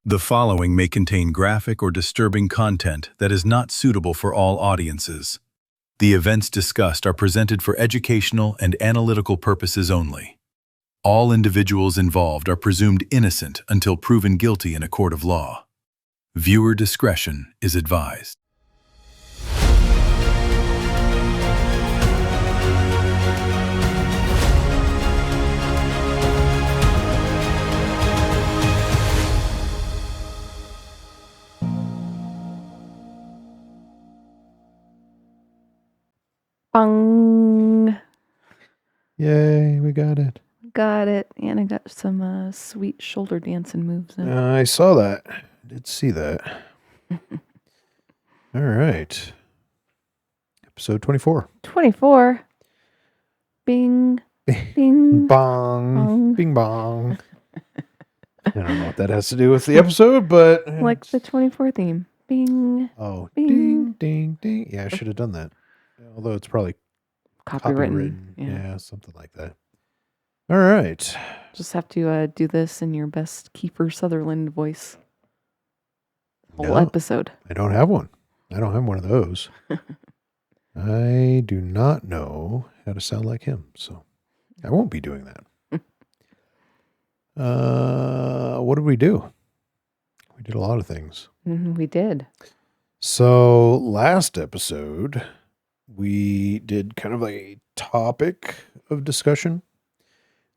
The following may contain graphic or disturbing content that is not suitable for all audiences. The events discussed are presented for educational and analytical purposes only. All individuals involved are presumed innocent until proven guilty in a court of law. Viewer discretion is advised. Bong. Yay, we got it. Got it. And I got some sweet shoulder dancing moves in. I saw that. I did see that. All right. Episode 24. 24. Bing. Bing. Bong. Bong. Bing bong. I don't know what that has to do with the episode, but... Like the 24 theme. Bing. Oh, Bing. ding, ding, ding. Yeah, I should have done that. Although it's probably Copywritten. Yeah, something like that. All right. Just have to do this in your best Kiefer Sutherland voice. Whole No, episode. I don't have one. I don't have one of those. I do not know how to sound like him, so I won't be doing that. What did we do? We did a lot of things. We did. So last episode, we did kind of a topic of discussion.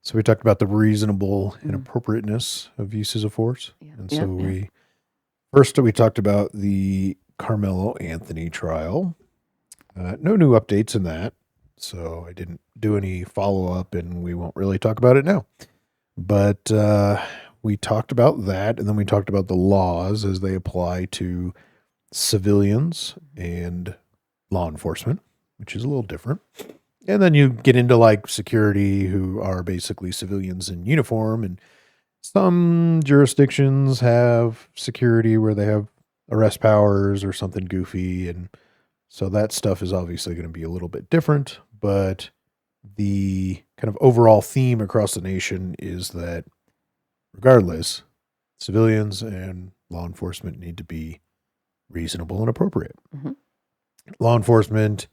So we talked about the reasonable and appropriateness of uses of force. Yeah. And so we talked about the Carmelo Anthony trial. No new updates in that. So I didn't do any follow-up, and we won't really talk about it now. But we talked about that, and then we talked about the laws as they apply to civilians and law enforcement, which is a little different. And then you get into like security, who are basically civilians in uniform, and some jurisdictions have security where they have arrest powers or something goofy. And so that stuff is obviously going to be a little bit different, but the kind of overall theme across the nation is that regardless, civilians and law enforcement need to be reasonable and appropriate. Mm-hmm. Law enforcement,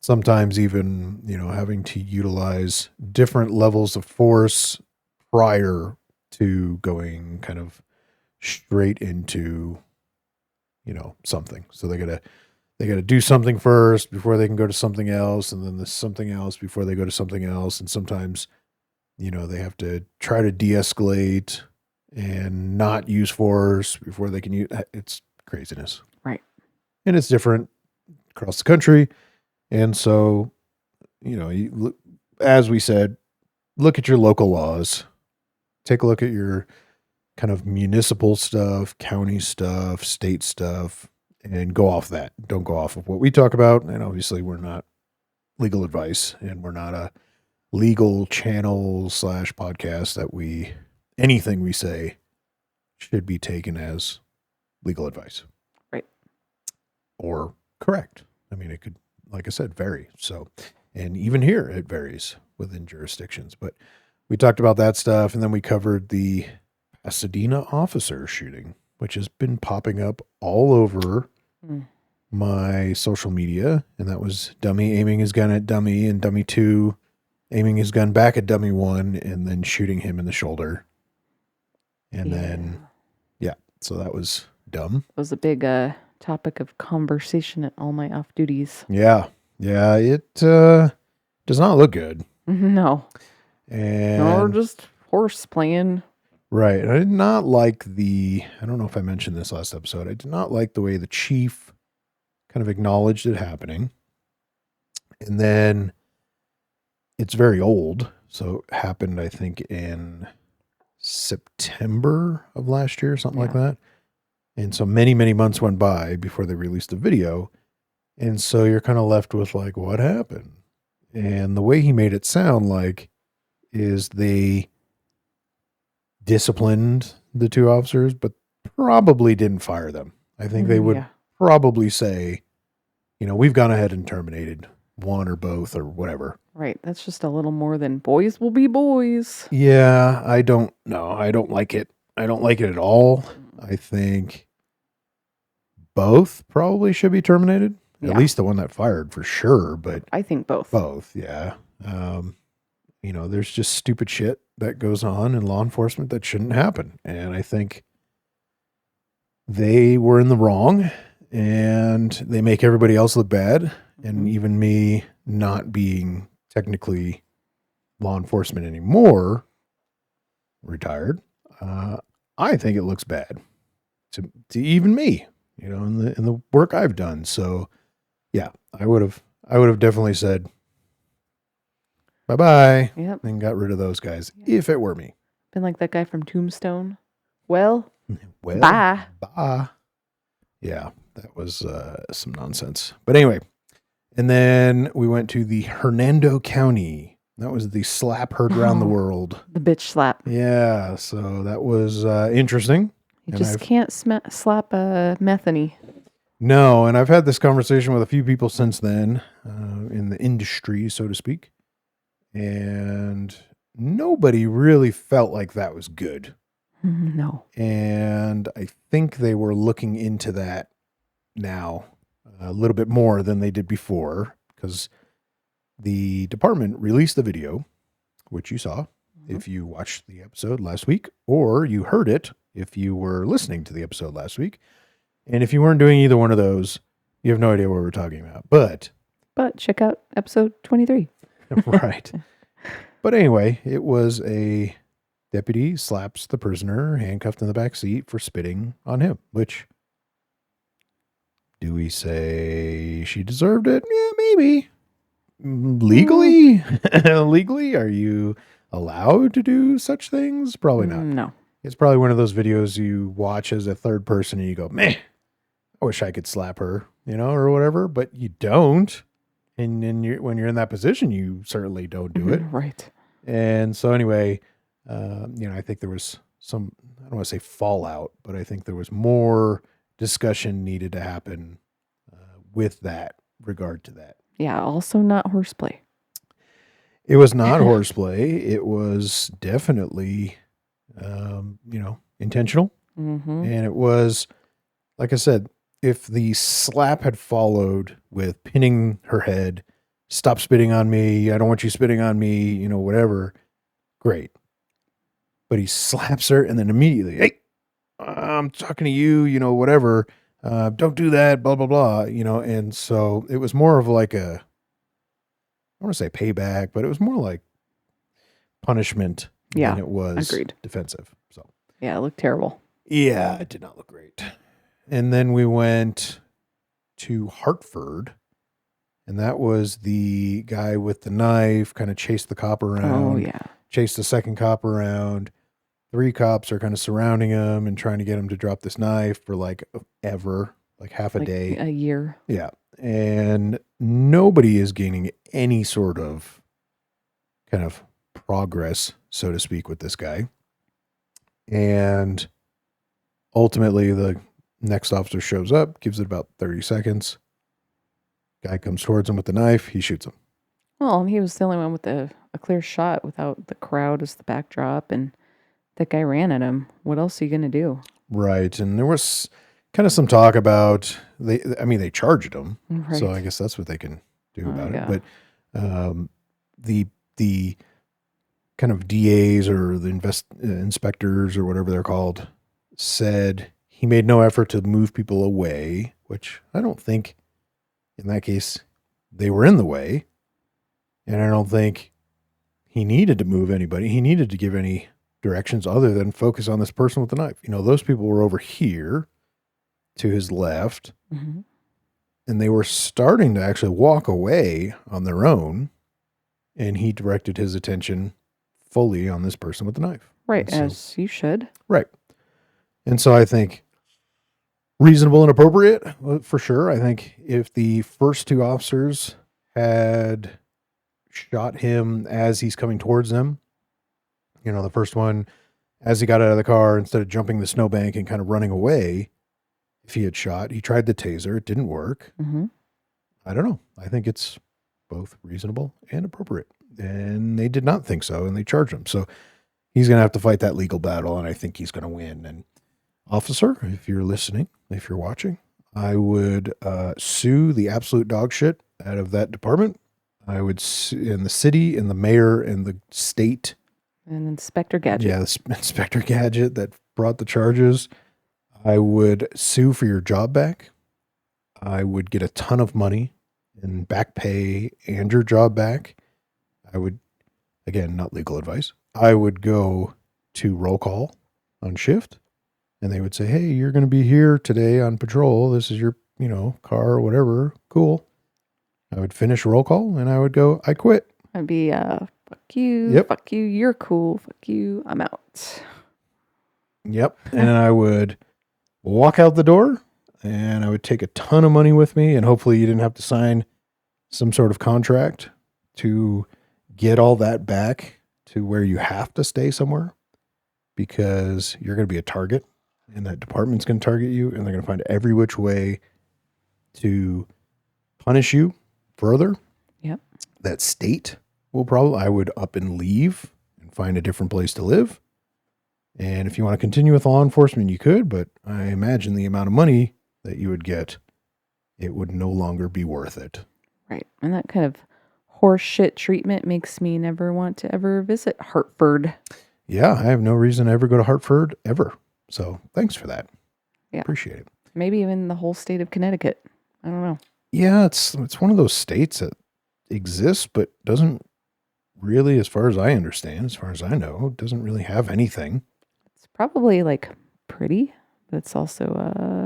sometimes even, having to utilize different levels of force prior to going kind of straight into, something. So they gotta do something first before they can go to something else, and then there's something else before they go to something else. And sometimes, they have to try to de-escalate and not use force before they can use. It's craziness. Right. And it's different across the country. And so, as we said, look at your local laws, take a look at your kind of municipal stuff, county stuff, state stuff, and go off that. Don't go off of what we talk about. And obviously we're not legal advice, and we're not a legal channel / podcast that anything we say should be taken as legal advice. Right. Or correct. I mean, it could, like I said, vary. So, and even here it varies within jurisdictions, but we talked about that stuff. And then we covered the Pasadena officer shooting, which has been popping up all over my social media. And that was Dummy aiming his gun at Dummy, and Dummy 2 aiming his gun back at Dummy 1, and then shooting him in the shoulder. And then, so that was dumb. It was a big topic of conversation at all my off duties. Yeah, it does not look good. No. And Or just horse playing. Right. I did not like I don't know if I mentioned this last episode. I did not like the way the chief kind of acknowledged it happening. And then it's very old. So it happened, I think, in September of last year, something like that. And so many, many months went by before they released the video. And so you're kind of left with like, what happened? And the way he made it sound like is they disciplined the two officers, but probably didn't fire them. I think they would probably say, we've gone ahead and terminated one or both or whatever. Right. That's just a little more than boys will be boys. Yeah, I don't know. I don't like it. I don't like it at all. I think both probably should be terminated. Yeah. At least the one that fired for sure, but I think both. both, yeah. There's just stupid shit that goes on in law enforcement that shouldn't happen. And I think they were in the wrong and they make everybody else look bad. And even me not being technically law enforcement anymore, retired, I think it looks bad to even me, in the work I've done. So yeah, I would have definitely said bye-bye. Yep. And got rid of those guys if it were me. Been like that guy from Tombstone. Well, Well, bye. bye. Yeah, that was some nonsense. But anyway, and then we went to the Hernando County. That was the slap heard around the world. The bitch slap. Yeah, so that was interesting. You just can't slap a methany. No, and I've had this conversation with a few people since then in the industry, so to speak. And nobody really felt like that was good. No. And I think they were looking into that now a little bit more than they did before, because the department released the video, which you saw if you watched the episode last week, or you heard it if you were listening to the episode last week. And if you weren't doing either one of those, you have no idea what we're talking about. But check out episode 23. Right. But anyway, it was a deputy slaps the prisoner handcuffed in the back seat for spitting on him, which, do we say she deserved it? Yeah, maybe. Legally? Legally, are you allowed to do such things? Probably not. No. It's probably one of those videos you watch as a third person and you go, meh, I wish I could slap her, or whatever, but you don't. And then when you're in that position, you certainly don't do it. Right. And so anyway, I think there was some, I don't want to say fallout, but I think there was more discussion needed to happen with that regard to that. Yeah. Also not horseplay. It was not horseplay. It was definitely, intentional. Mm-hmm. And it was, like I said, if the slap had followed with pinning her head, stop spitting on me, I don't want you spitting on me, whatever, great. But he slaps her and then immediately, hey, I'm talking to you, whatever, don't do that, blah, blah, blah, and so it was more of like I want to say payback, but it was more like punishment than it was defensive. So yeah, it looked terrible. Yeah, it did not look great. And then we went to Hartford, and that was the guy with the knife kind of chased the cop around. Oh, yeah. Chased the second cop around. 3 cops are kind of surrounding him and trying to get him to drop this knife for like half a day. A year. Yeah. And nobody is gaining any sort of kind of progress, so to speak, with this guy. And ultimately, the next officer shows up, gives it about 30 seconds. Guy comes towards him with the knife. He shoots him. Well, he was the only one with a clear shot without the crowd as the backdrop, and that guy ran at him. What else are you going to do? Right. And there was kind of some talk about, they charged him. Right. So I guess that's what they can do about it. But the kind of DAs or the inspectors or whatever they're called said he made no effort to move people away, which I don't think in that case they were in the way. And I don't think he needed to move anybody. He needed to give any directions other than focus on this person with the knife. Those people were over here to his left, mm-hmm. and they were starting to actually walk away on their own. And he directed his attention fully on this person with the knife. Right. As you should. Right. And so I think reasonable and appropriate for sure. I think if the first 2 officers had shot him as he's coming towards them, the first one, as he got out of the car, instead of jumping the snowbank and kind of running away, if he had shot, he tried the taser. It didn't work. Mm-hmm. I don't know. I think it's both reasonable and appropriate. And they did not think so, and they charged him. So he's going to have to fight that legal battle, and I think he's going to win. And officer, if you're listening, if you're watching, I would sue the absolute dog shit out of that department. I would sue in the city, and the mayor, and the state. And Inspector Gadget. Yeah, Inspector Gadget that brought the charges. I would sue for your job back. I would get a ton of money in back pay and your job back. I would, again, not legal advice. I would go to roll call on shift, and they would say, hey, you're going to be here today on patrol. This is your, car or whatever. Cool. I would finish roll call, and I would go, I quit. I'd be, fuck you. Yep. Fuck you. You're cool. Fuck you. I'm out. Yep. And I would walk out the door, and I would take a ton of money with me, and hopefully you didn't have to sign some sort of contract to get all that back to where you have to stay somewhere, because you're going to be a target, and that department's going to target you, and they're going to find every which way to punish you further. Yep. That state will probably, I would up and leave and find a different place to live. And if you want to continue with law enforcement, you could, but I imagine the amount of money that you would get, it would no longer be worth it. Right. And that kind of horse shit treatment makes me never want to ever visit Hartford. Yeah, I have no reason to ever go to Hartford ever. So thanks for that. Yeah. Appreciate it. Maybe even the whole state of Connecticut. I don't know. Yeah, it's one of those states that exists, but doesn't really, as far as I understand, as far as I know, doesn't really have anything. It's probably like pretty, but it's also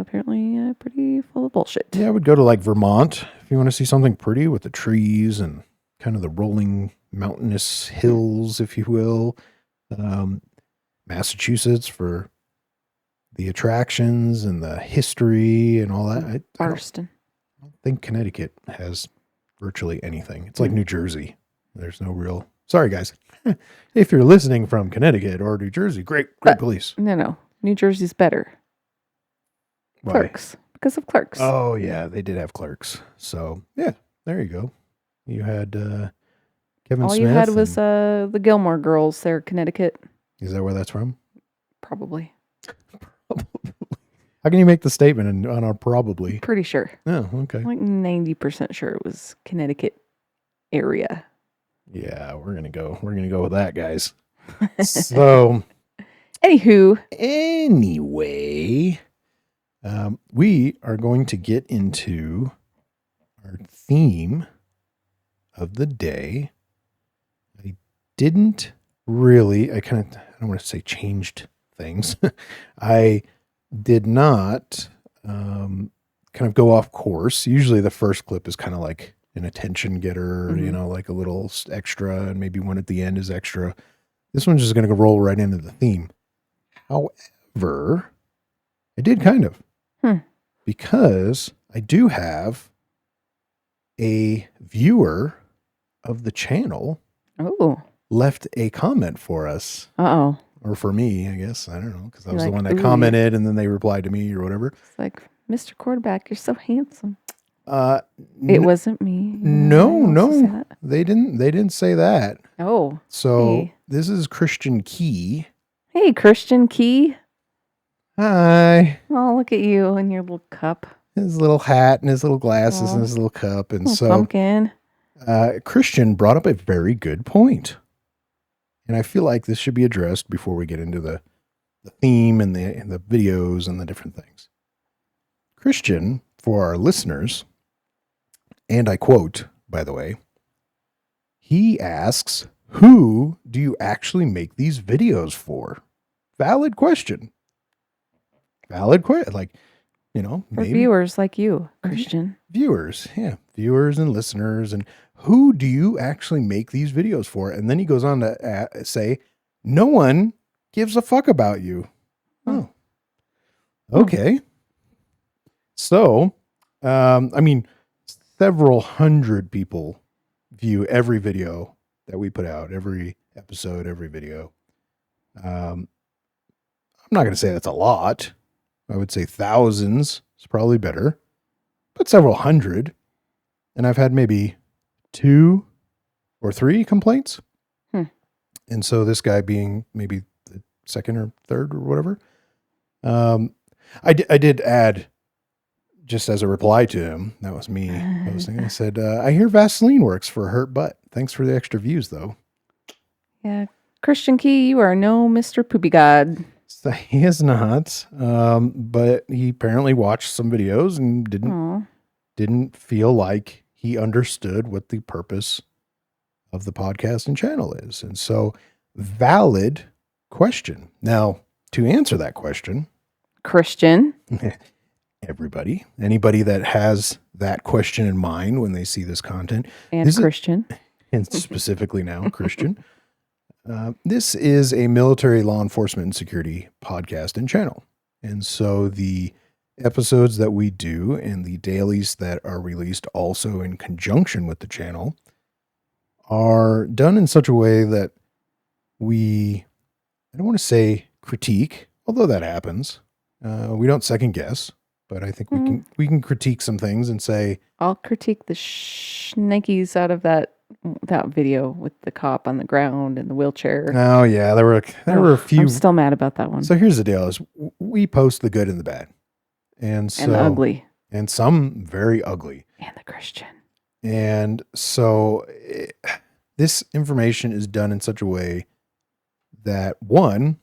apparently pretty full of bullshit. Yeah, I would go to like Vermont if you want to see something pretty with the trees and kind of the rolling mountainous hills, if you will. Massachusetts for the attractions and the history and all that. I Boston. don't think Connecticut has virtually anything. It's like New Jersey. There's no real... Sorry, guys. If you're listening from Connecticut or New Jersey, great police. No. New Jersey's better. Why? Clerks. Because of Clerks. Oh, yeah. They did have Clerks. So, yeah. There you go. You had Kevin All Smith. you had was the Gilmore Girls there, Connecticut. Is that where that's from? Probably. How can you make the statement on our probably? Pretty sure. Oh, okay. Like 90% sure it was Connecticut area. Yeah, we're gonna go with that, guys. So, Anywho, anyway, we are going to get into our theme of the day. I don't want to say changed things. I did not kind of go off course. Usually the first clip is kind of like an attention getter, like a little extra, and maybe one at the end is extra. This one's just going to roll right into the theme. However, I did kind of, because I do have a viewer of the channel left a comment for us. Uh-oh. Or for me, I guess. I don't know, because I was You're the like, one that commented, and then they replied to me or whatever. It's like, Mr. Quarterback, you're so handsome. It wasn't me. No. They didn't say that. Oh. So This is Christian Key. Hey, Christian Key. Hi. Oh, look at you in your little cup. His little hat and his little glasses and his little cup. And little so pumpkin. Christian brought up a very good point. And I feel like this should be addressed before we get into the theme and the videos and the different things. Christian, for our listeners, and I quote, by the way, he asks, who do you actually make these videos for? Valid question. Like, For maybe viewers like you, Christian. viewers and listeners, and who do you actually make these videos for? And then he goes on to say, no one gives a fuck about you. Oh, okay. So, several hundred people view every video that we put out, every episode, every video. I'm not going to say that's a lot. I would say thousands is probably better, but several hundred. And I've had maybe 2 or 3 complaints. And so this guy being maybe the second or third or whatever, I did add, just as a reply to him, that was me posting. I said, I hear Vaseline works for a hurt butt. Thanks for the extra views, though. Yeah. Christian Key, you are no Mr. Poopy God. So he is not, but he apparently watched some videos and didn't feel like he understood what the purpose of the podcast and channel is. And so, valid question. Now, to answer that question, Christian. anybody that has that question in mind when they see this content, And Christian. and specifically now Christian, this is a military law enforcement and security podcast and channel. And so the episodes that we do and the dailies that are released also in conjunction with the channel are done in such a way that I don't want to say critique, although that happens. We don't second guess, but I think we can critique some things and say, I'll critique the shnikes out of that video with the cop on the ground and the wheelchair. Oh yeah, there were a few. I'm still mad about that one. So here's the deal: is we post the good and the bad, and the ugly, and some very ugly, and the Christian. And so this information is done in such a way that, one,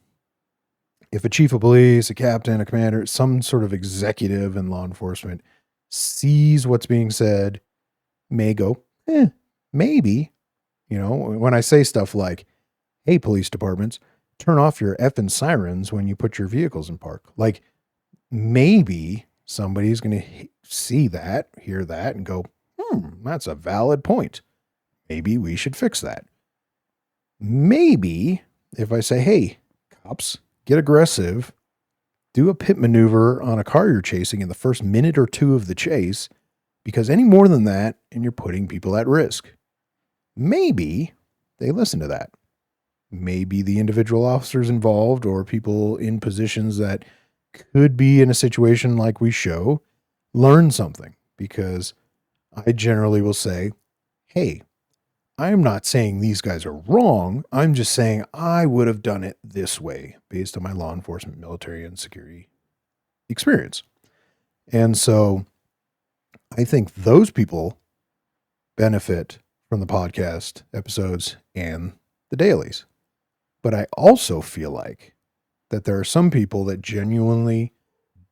if a chief of police, a captain, a commander, some sort of executive in law enforcement sees what's being said, may go, maybe, when I say stuff like, hey, police departments, turn off your effing sirens when you put your vehicles in park. Like, maybe somebody's going to see that, hear that, and go, that's a valid point. Maybe we should fix that. Maybe if I say, hey, cops, get aggressive, do a pit maneuver on a car you're chasing in the first minute or two of the chase, because any more than that, and you're putting people at risk. Maybe they listen to that. Maybe the individual officers involved or people in positions that could be in a situation like we show learn something, because I generally will say, hey, I'm not saying these guys are wrong. I'm just saying I would have done it this way based on my law enforcement, military, and security experience. And so I think those people benefit from the podcast episodes and the dailies. But I also feel like that there are some people that genuinely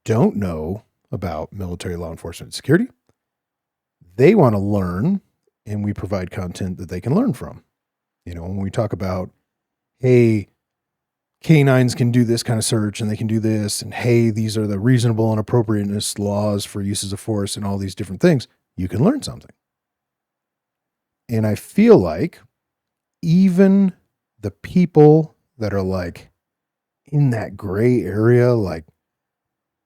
don't know about military law enforcement and security. They want to learn, and we provide content that they can learn from. When we talk about, hey, canines can do this kind of search and they can do this, and hey, these are the reasonable and appropriateness laws for uses of force and all these different things, you can learn something. And I feel like even the people that are like in that gray area, like,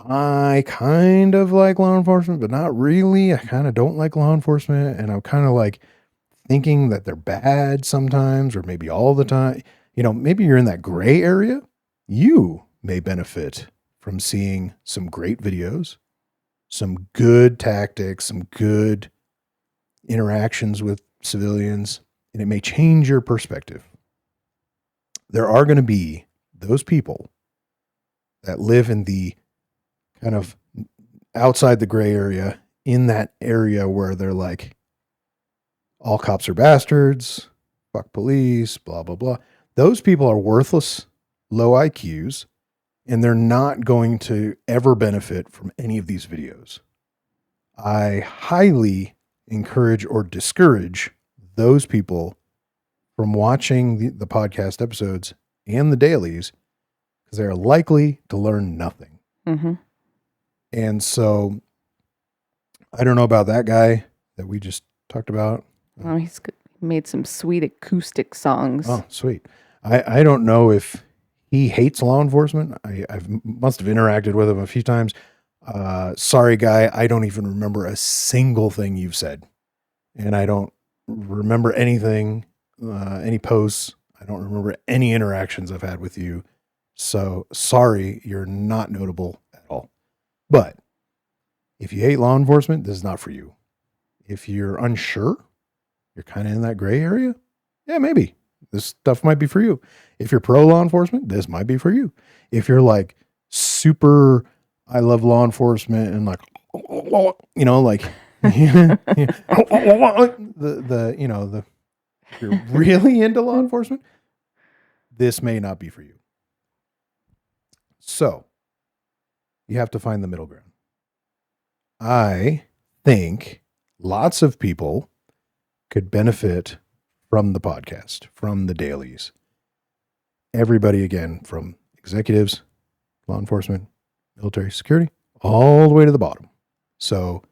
I kind of like law enforcement, but not really. I kind of don't like law enforcement. And I'm kind of like thinking that they're bad sometimes, or maybe all the time. Maybe you're in that gray area. You may benefit from seeing some great videos, some good tactics, some good interactions with civilians, and it may change your perspective. There are going to be those people that live in the kind of outside the gray area, in that area where they're like, all cops are bastards, fuck police, blah, blah, blah. Those people are worthless, low IQs, and they're not going to ever benefit from any of these videos. I highly encourage or discourage those people from watching the podcast episodes and the dailies, because they are likely to learn nothing. Mm-hmm. And so I don't know about that guy that we just talked about. Oh, he's made some sweet acoustic songs. Oh, sweet. I don't know if he hates law enforcement. I've must have interacted with him a few times. Sorry, guy. I don't even remember a single thing you've said. And I don't remember anything, any posts. I don't remember any interactions I've had with you. So sorry, you're not notable at all. But if you hate law enforcement, this is not for you. If you're unsure, you're kind of in that gray area, yeah, maybe this stuff might be for you. If you're pro law enforcement, this might be for you. If you're like super, I love law enforcement and like, like if you're really into law enforcement, this may not be for you. So you have to find the middle ground. I think lots of people could benefit from the podcast, from the dailies. Everybody, again, from executives, law enforcement, military, security, all the way to the bottom. So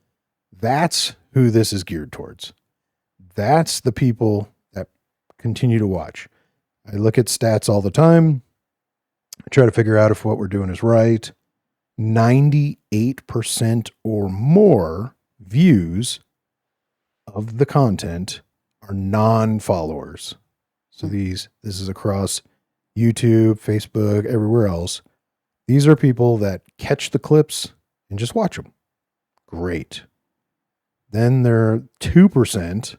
that's who this is geared towards. That's the people that continue to watch. I look at stats all the time. I try to figure out if what we're doing is right. 98% or more views of the content are non-followers. So this is across YouTube, Facebook, everywhere else. These are people that catch the clips and just watch them. Great. Then there are 2%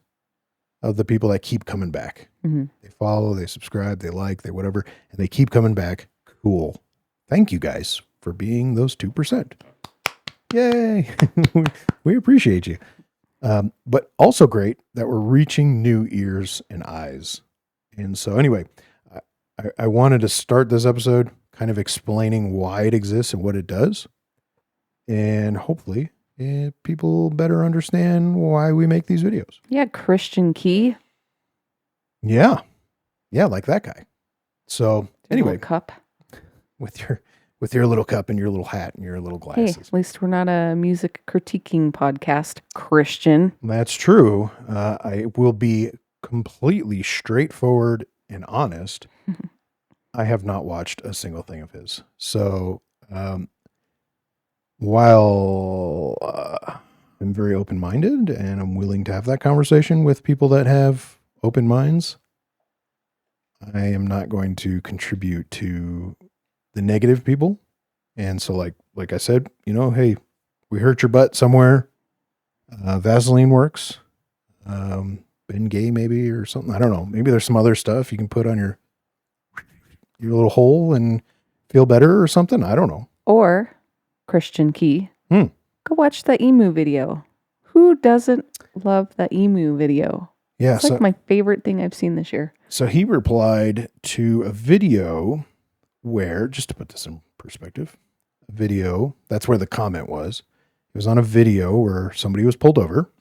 of the people that keep coming back. Mm-hmm. They follow, they subscribe, they like, they whatever, and they keep coming back. Cool. Thank you guys for being those 2%. Yay. We appreciate you. But also great that we're reaching new ears and eyes. And so anyway, I wanted to start this episode kind of explaining why it exists and what it does. And hopefully people better understand why we make these videos. Yeah, Christian Key. Yeah. Yeah, like that guy. So anyway, cup. With your little cup and your little hat and your little glasses. Hey, at least we're not a music critiquing podcast, Christian. That's true. I will be completely straightforward and honest. I have not watched a single thing of his. So while I'm very open-minded and I'm willing to have that conversation with people that have open minds, I am not going to contribute to the negative people. And so like I said, hey, we hurt your butt somewhere. Vaseline works. Been gay maybe or something. I don't know. Maybe there's some other stuff you can put on your little hole and feel better or something. I don't know. Or Christian Key. Go watch the emu video. Who doesn't love the emu video? Yeah. It's like my favorite thing I've seen this year. So he replied to a video where, just to put this in perspective, a video, that's where the comment was. It was on a video where somebody was pulled over.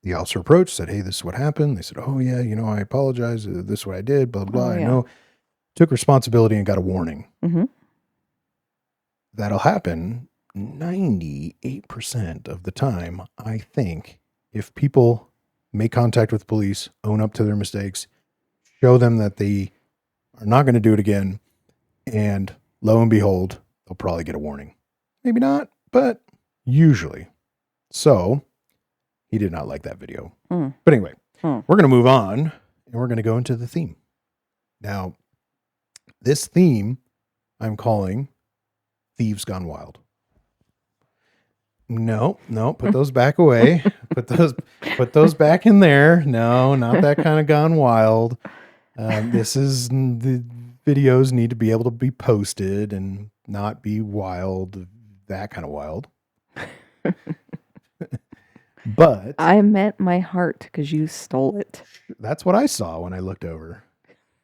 The officer approached, said, hey, this is what happened. They said, oh yeah, I apologize. This is what I did, blah, blah, blah. Yeah. I know. Took responsibility and got a warning. Mm-hmm. That'll happen 98% of the time, I think, if people make contact with police, own up to their mistakes, show them that they are not going to do it again, and lo and behold, they'll probably get a warning. Maybe not, but usually. So he did not like that video. But anyway, we're going to move on and we're going to go into the theme. Now, this theme I'm calling Thieves Gone Wild. No, put those back away. Put those back in there. No, not that kind of gone wild. This is the videos need to be able to be posted and not be wild, that kind of wild. But I meant my heart because you stole it. That's what I saw when I looked over.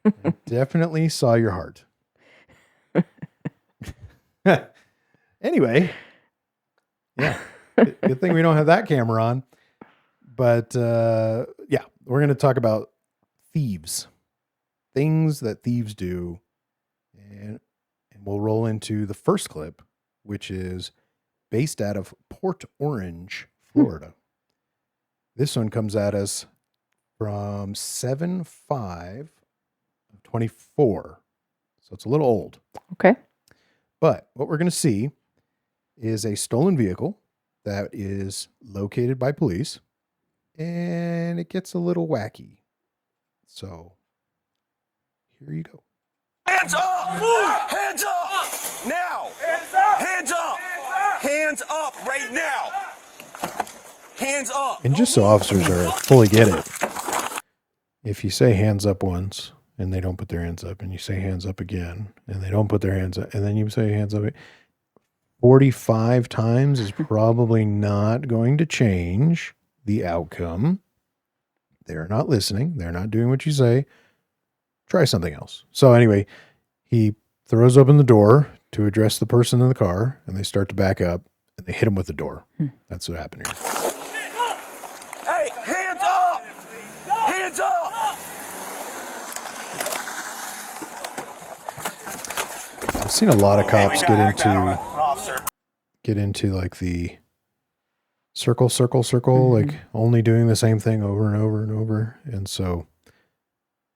I definitely saw your heart. Anyway, yeah, good thing we don't have that camera on. But yeah, we're going to talk about thieves, things that thieves do. And we'll roll into the first clip, which is based out of Port Orange, Florida. This one comes at us from 7/5/24. So it's a little old. Okay. But what we're going to see is a stolen vehicle that is located by police, and it gets a little wacky. So here you go. Hands up! Hands up! Now! Hands up! Hands up! Hands up right now! Hands up! And just so officers fully get it, if you say hands up once and they don't put their hands up, and you say hands up again, and they don't put their hands up, and then you say hands up, 45 times is probably not going to change the outcome. They're not listening. They're not doing what you say. Try something else. So anyway, he throws open the door to address the person in the car, and they start to back up, and they hit him with the door. That's what happened here. Hey, hands up! Hands up! I've seen a lot of cops Officer. get into like the circle, like only doing the same thing over and over and over. And so,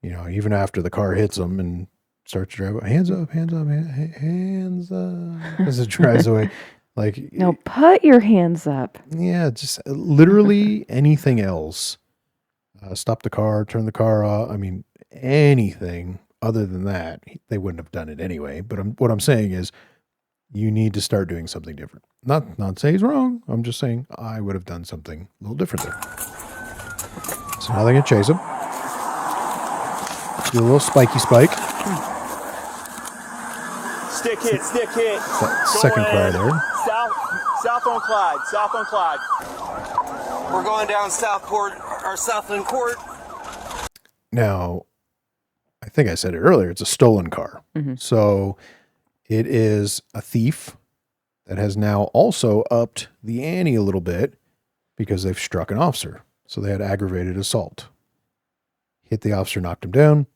you know, even after the car hits them and starts to drive, hands up, hands up, as it drives away. Like, No, put your hands up. yeah, just literally anything else. Stop the car, turn the car off. I mean, anything other than that, they wouldn't have done it anyway. But what I'm saying is, you need to start doing something different. Not say he's wrong. I'm just saying I would have done something a little different there. So now they're gonna chase him. Do a little spiky spike. Stick hit. That second car there. South on Clyde. We're going down Southland Court. Now, I think I said it earlier. It's a stolen car. So it is a thief that has now also upped the ante a little bit because they've struck an officer. So they had aggravated assault. Hit the officer, knocked him down.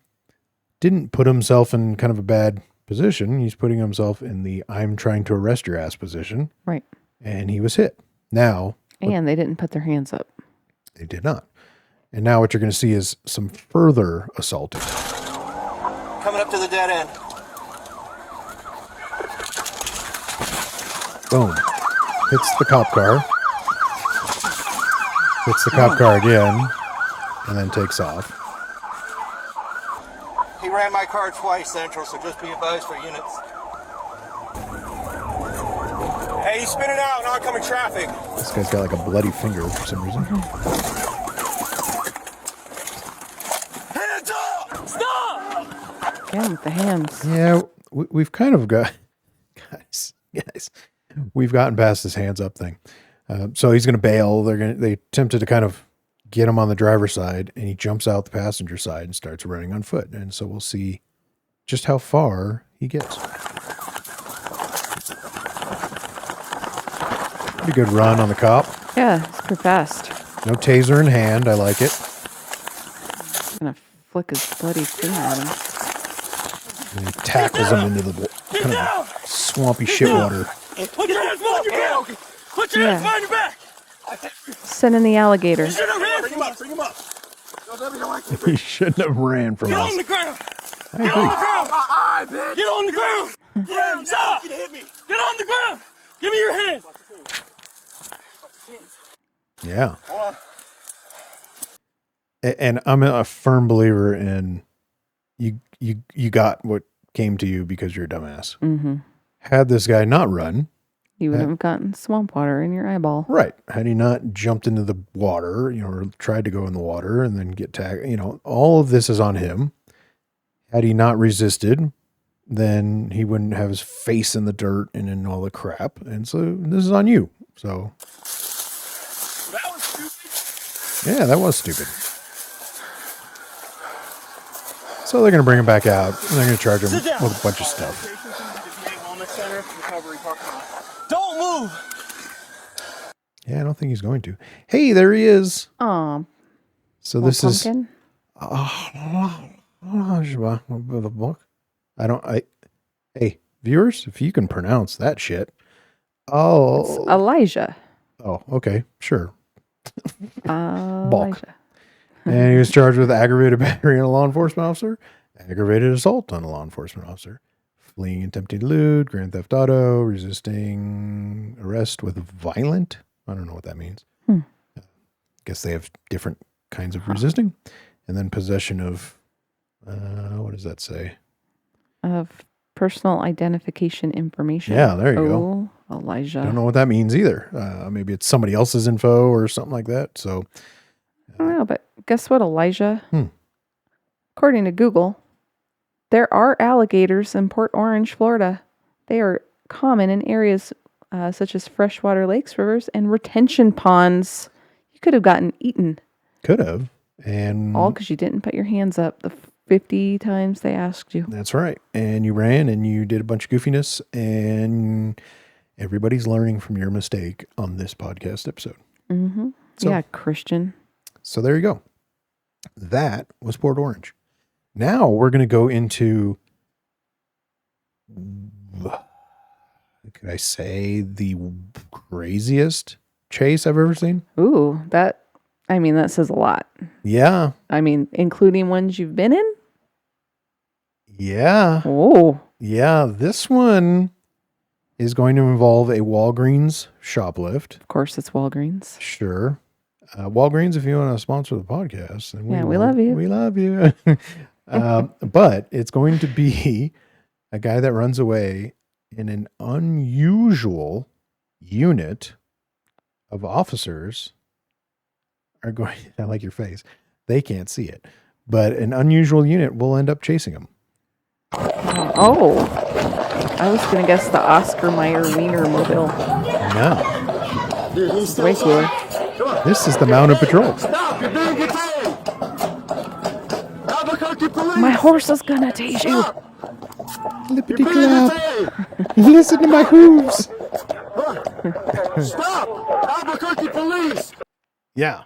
Didn't put himself in kind of a bad position. He's putting himself in the I'm trying to arrest your ass position. Right. And he was hit. Now. And they didn't put their hands up. They did not. And now what you're going to see is some further assaulting. Coming up to the dead end. Boom. Hits the cop car. Hits the cop car again. And then takes off. He ran my car twice, Central, so just be advised for units. Hey, he's spinning out in oncoming traffic. This guy's got like a bloody finger for some reason. Hands up! Stop! Again with the hands. Yeah, we've kind of got... Guys. We've gotten past this hands up thing. So he's going to bail. They attempted to kind of get him on the driver's side, and he jumps out the passenger side and starts running on foot. And so we'll see just how far he gets. Pretty good run on the cop. Yeah, it's pretty fast. No taser in hand. I like it. I'm going to flick his bloody finger at him. And he tackles him into the kind of swampy shit water. Put your hands behind your back! Put your hands behind your back! Send in the alligator. Bring him up. He shouldn't have ran from Get us. on the ground! I Get agree. on the ground! Get on the ground! Stop! Get on the ground! Give me your hands! Yeah. And I'm a firm believer in you got what came to you because you're a dumbass. Mm-hmm. Had this guy not run, You would have gotten swamp water in your eyeball. right? Had he not jumped into the water, or tried to go in the water and then get tagged, all of this is on him. Had he not resisted, then he wouldn't have his face in the dirt and in all the crap. And so this is on you. So That was stupid. yeah, that was stupid. So they're going to bring him back out and they're going to charge him with a bunch of stuff. Don't move. Yeah, I don't think he's going to. Hey, there he is. Aw. So this pumpkin? the book. Hey, viewers, if you can pronounce that shit. It's Elijah. Oh, okay, sure. Elijah. And he was charged with aggravated battery on a law enforcement officer, aggravated assault on a law enforcement officer, fleeing and attempting to elude, grand theft auto, resisting arrest with violent. I don't know what that means. Guess they have different kinds of resisting. And then possession of, what does that say? Of personal identification information. Yeah, there you go. Elijah. I don't know what that means either. Maybe it's somebody else's info or something like that. So I don't know, but guess what, Elijah? According to Google, There are alligators in Port Orange, Florida. They are common in areas such as freshwater lakes, rivers, and retention ponds. You could have gotten eaten. Could have. And All because you didn't put your hands up the 50 times they asked you. that's right. And you ran and you did a bunch of goofiness, and everybody's learning from your mistake on this podcast episode. Mm-hmm. So- Yeah, Christian. So there you go. That was Port Orange. Now we're going to go into, could I say, the craziest chase I've ever seen? Ooh, that says a lot. Yeah. Including ones you've been in? Yeah. Oh. Yeah. This one is going to involve a Walgreens shoplift. Of course, it's Walgreens. Sure. Walgreens, if you want to sponsor the podcast. Then Yeah, we love you. We love you. But it's going to be a guy that runs away in an unusual unit of officers are going, I like your face. They can't see it, but an unusual unit will end up chasing him. Oh. I was going to guess the Oscar Mayer Wiener mobile. No, This is way cooler. this is the mounted patrol. Stop! You're being detained! Albuquerque police! My horse is going to tase you. Lippity You're being clap. detained! Listen to my hooves. Stop! Albuquerque police! Yeah.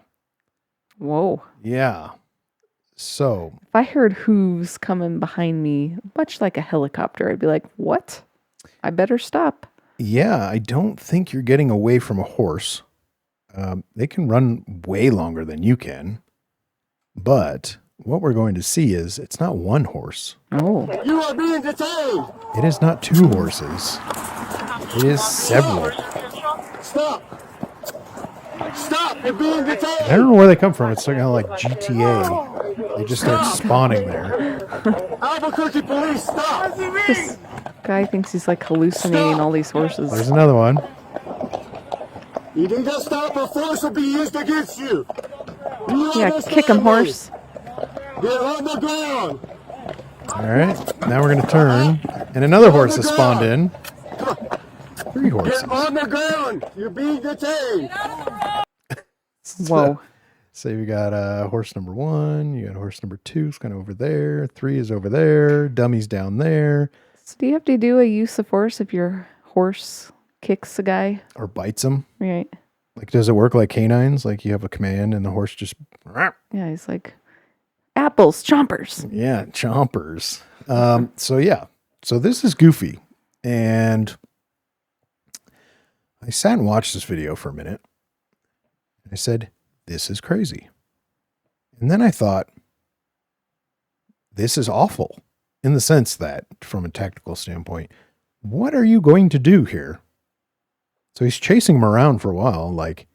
Whoa. Yeah. So If I heard hooves coming behind me, much like a helicopter, I'd be like, what? I better stop. yeah, I don't think you're getting away from a horse. They can run way longer than you can. But what we're going to see is it's not one horse. Oh. You are being detained! It is not two horses. It is several. Stop! Stop! You're being I detained! don't know where they come from. It's kind of like GTA. They just start spawning there. Albuquerque police, stop! This guy thinks he's like hallucinating all these horses. There's another one. You need to stop or force will be used against you! You Yeah, understand kick him, me? horse. Get on the ground! All right. Now we're going to turn. And another horse has spawned in. Three horses. Get on the ground! You're being detained! Whoa. So you got horse number 1. You got horse number 2. It's kind of over there. 3 is over there. Dummy's down there. So do you have to do a use of force if your horse kicks a guy? Or bites him. Right. Like, does it work like canines? Like you have a command and the horse just... Yeah, he's like, apples, chompers. Yeah, chompers. So yeah. So this is goofy. And I sat and watched this video for a minute. I said, this is crazy. And then I thought, this is awful in the sense that, from a tactical standpoint, what are you going to do here? So he's chasing him around for a while, like,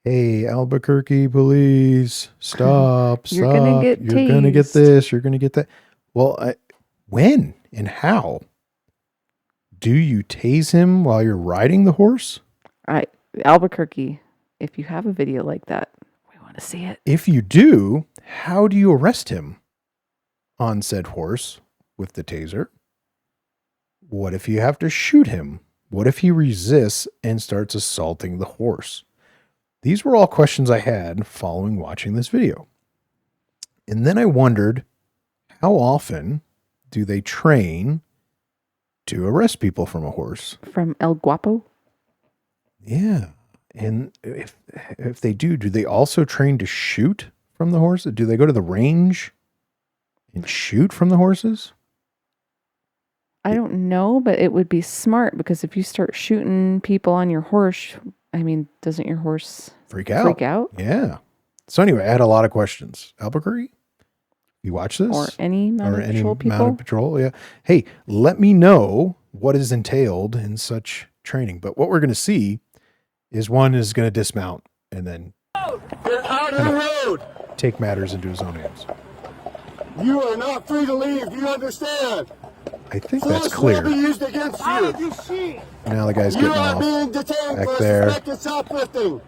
hey, Albuquerque police, stop, You're stop. gonna get You're going to get tased." this. You're going to get that. Well, when and how? Do you tase him while you're riding the horse? Albuquerque, if you have a video like that, we want to see it. If you do, how do you arrest him on said horse with the taser? What if you have to shoot him? What if he resists and starts assaulting the horse? These were all questions I had following watching this video. And then I wondered, how often do they train to arrest people from a horse? From El Guapo? Yeah. And if they do they also train to shoot from the horse? Do they go to the range and shoot from the horses? I don't know, but it would be smart because if you start shooting people on your horse, doesn't your horse Freak out. freak out? Yeah. So anyway, I had a lot of questions. Albuquerque, you watch this? Or any mounted patrol people? mounted patrol, yeah. Hey, let me know what is entailed in such training. But what we're going to see is one is going to dismount and then Get out of the road! take matters into his own hands. You are not free to leave, do you understand? I think that's Force will clear. be used against you! Now the guy's You getting are off. being detained back for there. suspected shoplifting!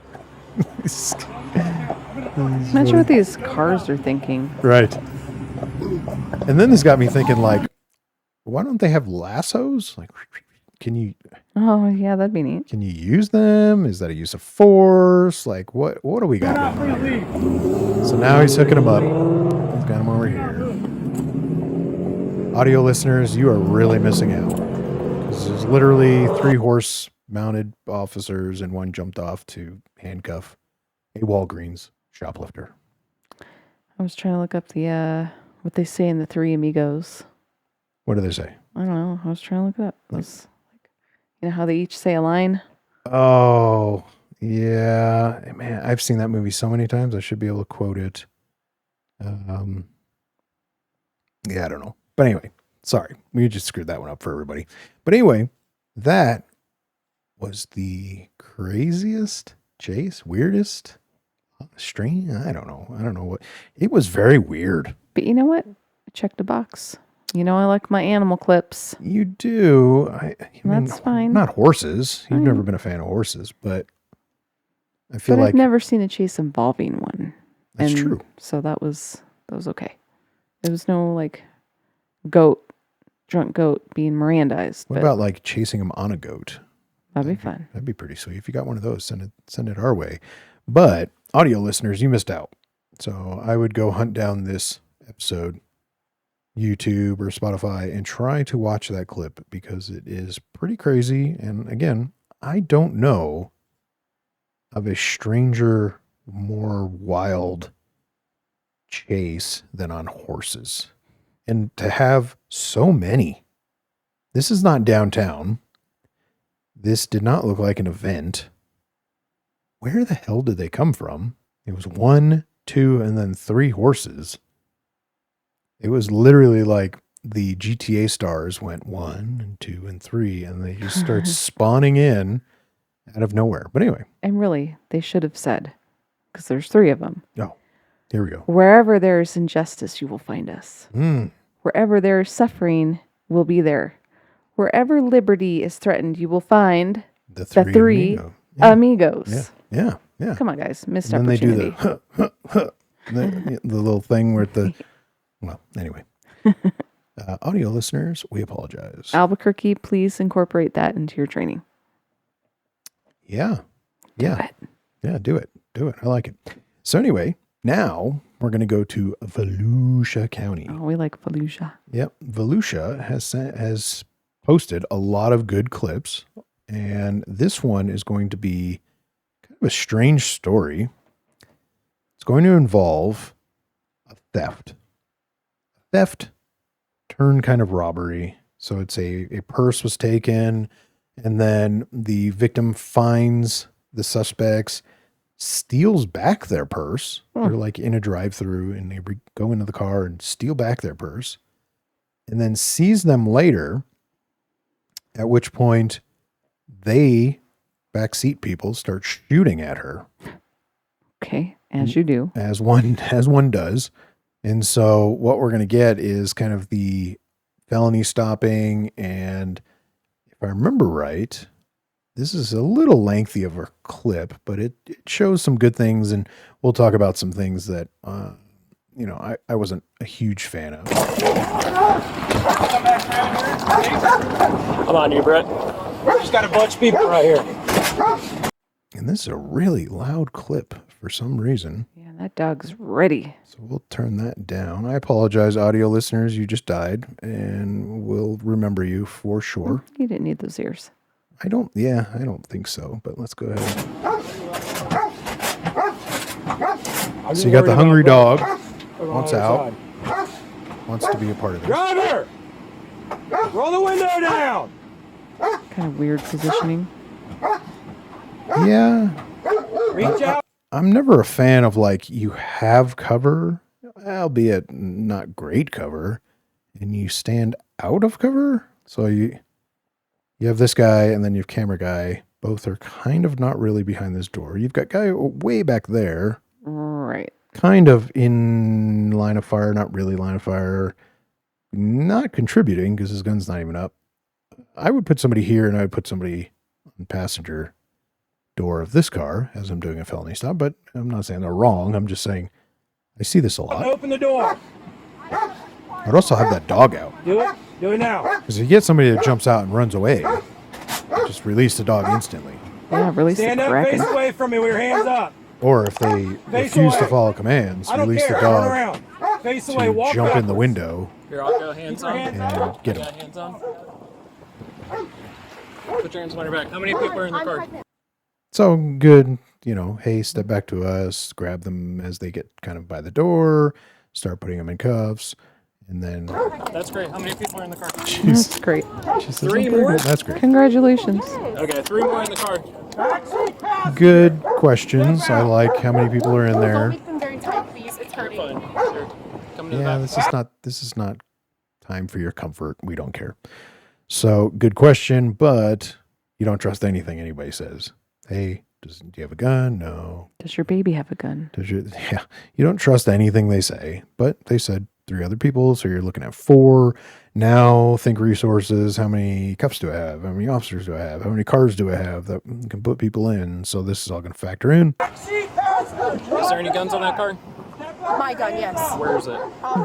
Imagine what these cars are thinking. Right. And then this got me thinking, like, Why don't they have lassos? Like, can you Oh, yeah, that'd be neat. use them? Is that a use of force? Like, what do we got going on here? So now he's hooking him up. He's got him over here. Audio listeners, you are really missing out. Because there's literally 3 horse-mounted officers and one jumped off to handcuff a Walgreens shoplifter. I was trying to look up the what they say in the Three Amigos. What do they say? I don't know. I was trying to look it up. It was like, you know how they each say a line? Oh, yeah. Man, I've seen that movie so many times. I should be able to quote it. Yeah, I don't know. But anyway, sorry. We just screwed that one up for everybody. But anyway, that was the craziest chase, weirdest, strange. I don't know what. It was very weird. But you know what? I checked the box. You know I like my animal clips. You do. I mean, That's fine. Not horses. You've never been a fan of horses, but I feel But like I've never seen a chase involving one. That's true. So that was okay. There was no like drunk goat being Mirandized. What about like chasing them on a goat? That'd be fun. That'd be pretty sweet. If you got one of those, send it our way. But audio listeners, you missed out. So I would go hunt down this episode, YouTube or Spotify, and try to watch that clip because it is pretty crazy. And again, I don't know of a stranger, more wild chase than on horses. And to have so many. This is not downtown. This did not look like an event. Where the hell did they come from? It was 1, 2, and then 3 horses. It was literally like the GTA stars went 1 and 2 and 3, and they just start spawning in out of nowhere. But anyway. And really, they should have said, because there's 3 of them. Oh, here we go. Wherever there is injustice, you will find us. Mm. Wherever there is suffering, we'll be there. Wherever liberty is threatened, you will find The the 3 amigos. Yeah. Come on, guys. Missed And then opportunity. they do the little thing where well, anyway. Audio listeners, we apologize. Albuquerque, please incorporate that into your training. Yeah. Do it. Yeah, do it. I like it. So anyway, now we're going to go to Volusia County. Oh, we like Fallujah. Yep. Volusia has posted a lot of good clips, and this one is going to be kind of a strange story. It's going to involve a theft. Theft turned kind of robbery. So it's a purse was taken, and then the victim finds the suspects, steals back their purse. They're like in a drive-through, and they go into the car and steal back their purse, and then sees them later, at which point they, backseat people, start shooting at her. Okay, as you do. As one does. And so what we're going to get is kind of the felony stopping, and if I remember right, this is a little lengthy of a clip, but it shows some good things, and we'll talk about some things that, I wasn't a huge fan of. Come on, you Brett. Just got a bunch of people right here. And this is a really loud clip for some reason. Yeah, that dog's ready. So we'll turn that down. I apologize, audio listeners. You just died, and we'll remember you for sure. You didn't need those ears. I don't think so, but let's go ahead. So you got the hungry dog, wants out, wants to be a part of this. Driver! Roll the window down! Kind of weird positioning. Yeah. Reach out. I'm never a fan of like you have cover, albeit not great cover, and you stand out of cover. So you have this guy and then you have camera guy. Both are kind of not really behind this door. You've got guy way back there. Right. Kind of in line of fire, not really line of fire. Not contributing because his gun's not even up. I would put somebody here and I would put somebody on passenger door of this car as I'm doing a felony stop, but I'm not saying they're wrong. I'm just saying I see this a lot. Open the door. I'd also have that dog out. Do it. Do it now. Because if you get somebody that jumps out and runs away, just release the dog instantly. Yeah, release Stand the up, Kraken. face away from me with your hands up. Or if they refuse to follow commands, I don't release care. the Turn dog around. Face away. to Walk jump in the backwards. window Here, I'll go hands on. and get him. Got hands on. Put your hands on your back. How many people are in the car? So good, hey, step back to us, grab them as they get kind of by the door, start putting them in cuffs, and then... That's great. How many people are in the car? That's great. She says, Three "Okay, more? good." That's great. Congratulations. Okay, 3 more in the car. Good questions. I like how many people are in Don't there. make them very tight, please. It's hurting. Fine. Here. Come to the Yeah, back. this is not time for your comfort. We don't care. So good question, but you don't trust anything anybody says. Hey, do you have a gun? No. Does your baby have a gun? Yeah, you don't trust anything they say, but they said 3 other people, so you're looking at 4. Now think resources. How many cuffs do I have? How many officers do I have? How many cars do I have that can put people in? So this is all going to factor in. Is there any guns on that car? My gun, yes. Where is it?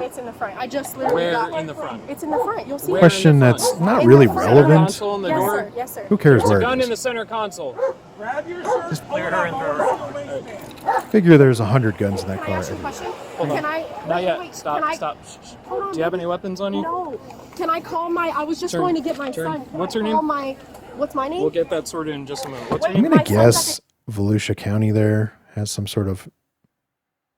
It's in the front. I just literally Where got in the front? It's in the front. You'll see. Where? Question in the that's front? not In really the front. Center relevant. console in the Yes, door? sir. Yes, sir. Who cares There's where a it gun is? in the center console. Grab your shirt. Just clear her and throw her. Figure there's 100 guns in that Can I car. ask you a question? Hold on. Can I? Not wait, yet. wait, Stop. can I- Stop. Shh, shh. Hold on. Do you have any weapons on you? No. Can I call my? I was just Turn, going to get my turn. son. Can What's I her call name? My, what's my name? We'll get that sorted in just a moment. What's your Wait. I'm name? going to My son's guess Volusia County there has some sort of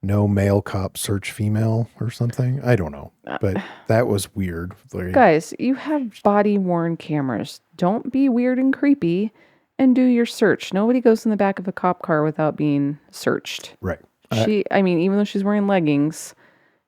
no male cop search female or something. I don't know, but that was weird. Like, Guys, you have body worn cameras. Don't be weird and creepy and do your search. Nobody goes in the back of a cop car without being searched. right. Even though she's wearing leggings,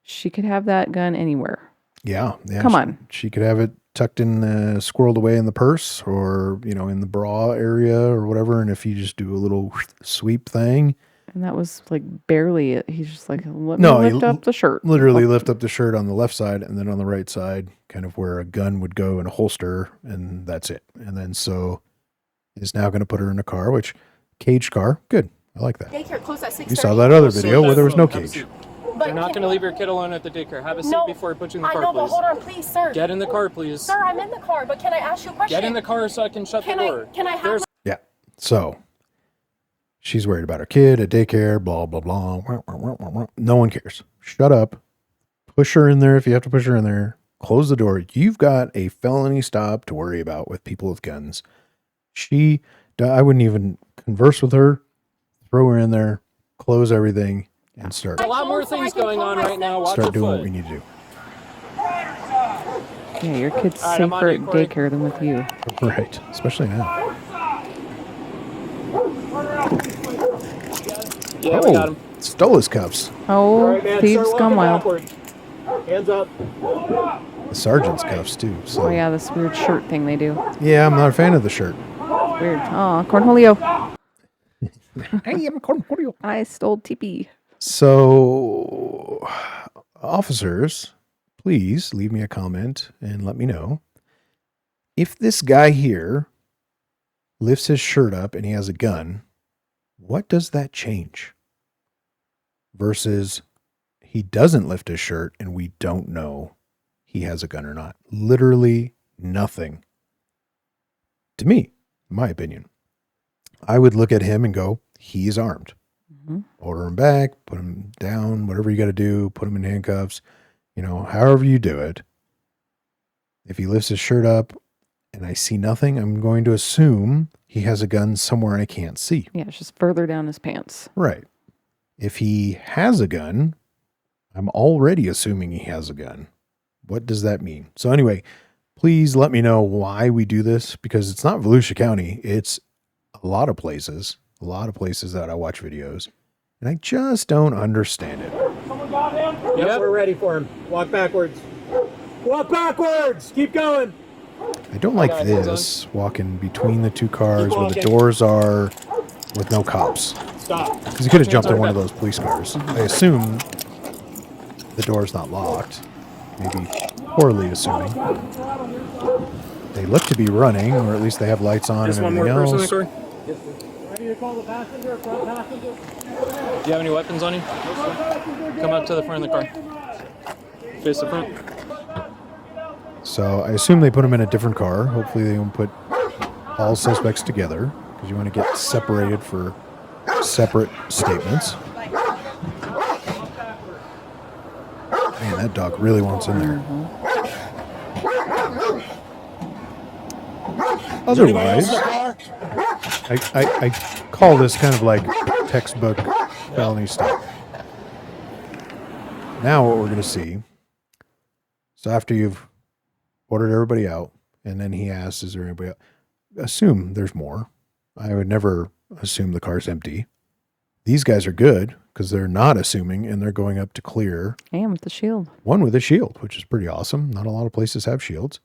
she could have that gun anywhere. Yeah. Come she, on. She could have it tucked in, squirreled away in the purse or, in the bra area or whatever. And if you just do a little sweep thing, And that was like barely it. He's just like, let No, me he lift up the shirt. literally lift up the shirt on the left side and then on the right side, kind of where a gun would go in a holster. And that's it. And then so is now going to put her in a car, which caged car. Good. I like that. Daycare closed at 6:30. You saw that other So video where there was no have a cage. seat. But You're not can- going to leave your kid alone at the daycare. Have a seat No, before I put you in the I car, know, but please. hold on, please, sir. Get in the car, please. Sir, I'm in the car, but can I ask you a question? Get in the car so I can shut Can the door. Can I have? There's Yeah. So she's worried about her kid at daycare, blah, blah, blah. Wah, wah, wah, wah, wah. No one cares. Shut up. Push her in there if you have to push her in there. Close the door. You've got a felony stop to worry about with people with guns. I wouldn't even converse with her. Throw her in there, close everything, and start a lot more things going on right now. Watch your doing what foot. we need to do. Yeah, your kid's All right, I'm on safer you, at Corey. daycare than with you. Right. Especially now. Yeah, we got him. Stole his cuffs. Oh, All right, man. Thieves Start gone walking wild. backwards. Hands up. The sergeant's cuffs, too. So, Oh yeah, this weird shirt thing they do. yeah, I'm not a fan of the shirt. Weird. Oh, Cornholio. I am Cornholio. I stole TP. So, officers, please leave me a comment and let me know if this guy here lifts his shirt up and he has a gun, what does that change? Versus he doesn't lift his shirt and we don't know he has a gun or not. Literally nothing. To me, in my opinion, I would look at him and go, he's armed. Order him back, put him down, whatever you got to do, put him in handcuffs, however you do it. If he lifts his shirt up and I see nothing, I'm going to assume he has a gun somewhere I can't see. Yeah, it's just further down his pants. Right. If he has a gun, I'm already assuming he has a gun. What does that mean? So anyway, please let me know why we do this, because it's not Volusia County. It's a lot of places that I watch videos, and I just don't understand it. Someone got him? Yep. We're ready for him. Walk backwards. Walk backwards. Keep going. I don't like got it. this walking between the two cars Keep where the walking. doors are with no cops. Stop. Because he could have jumped in one of those police cars. I assume the door's not locked. Maybe poorly assuming. They look to be running, or at least they have lights on Just and one more everything person in the else. car. Ready to call the passenger, front passenger? Do you have any weapons on you? Come up to the front of the car. Face the front. So I assume they put them in a different car. Hopefully they don't put all suspects together because you want to get separated for separate statements. Man, that dog really wants in there. Otherwise, I call this kind of like textbook felony stuff. Now what we're going to see, so after you've ordered everybody out, and then he asks, is there anybody else? Assume there's more. I would never assume the car's empty. These guys are good because they're not assuming, and they're going up to clear. And with the shield. One with a shield, which is pretty awesome. Not a lot of places have shields.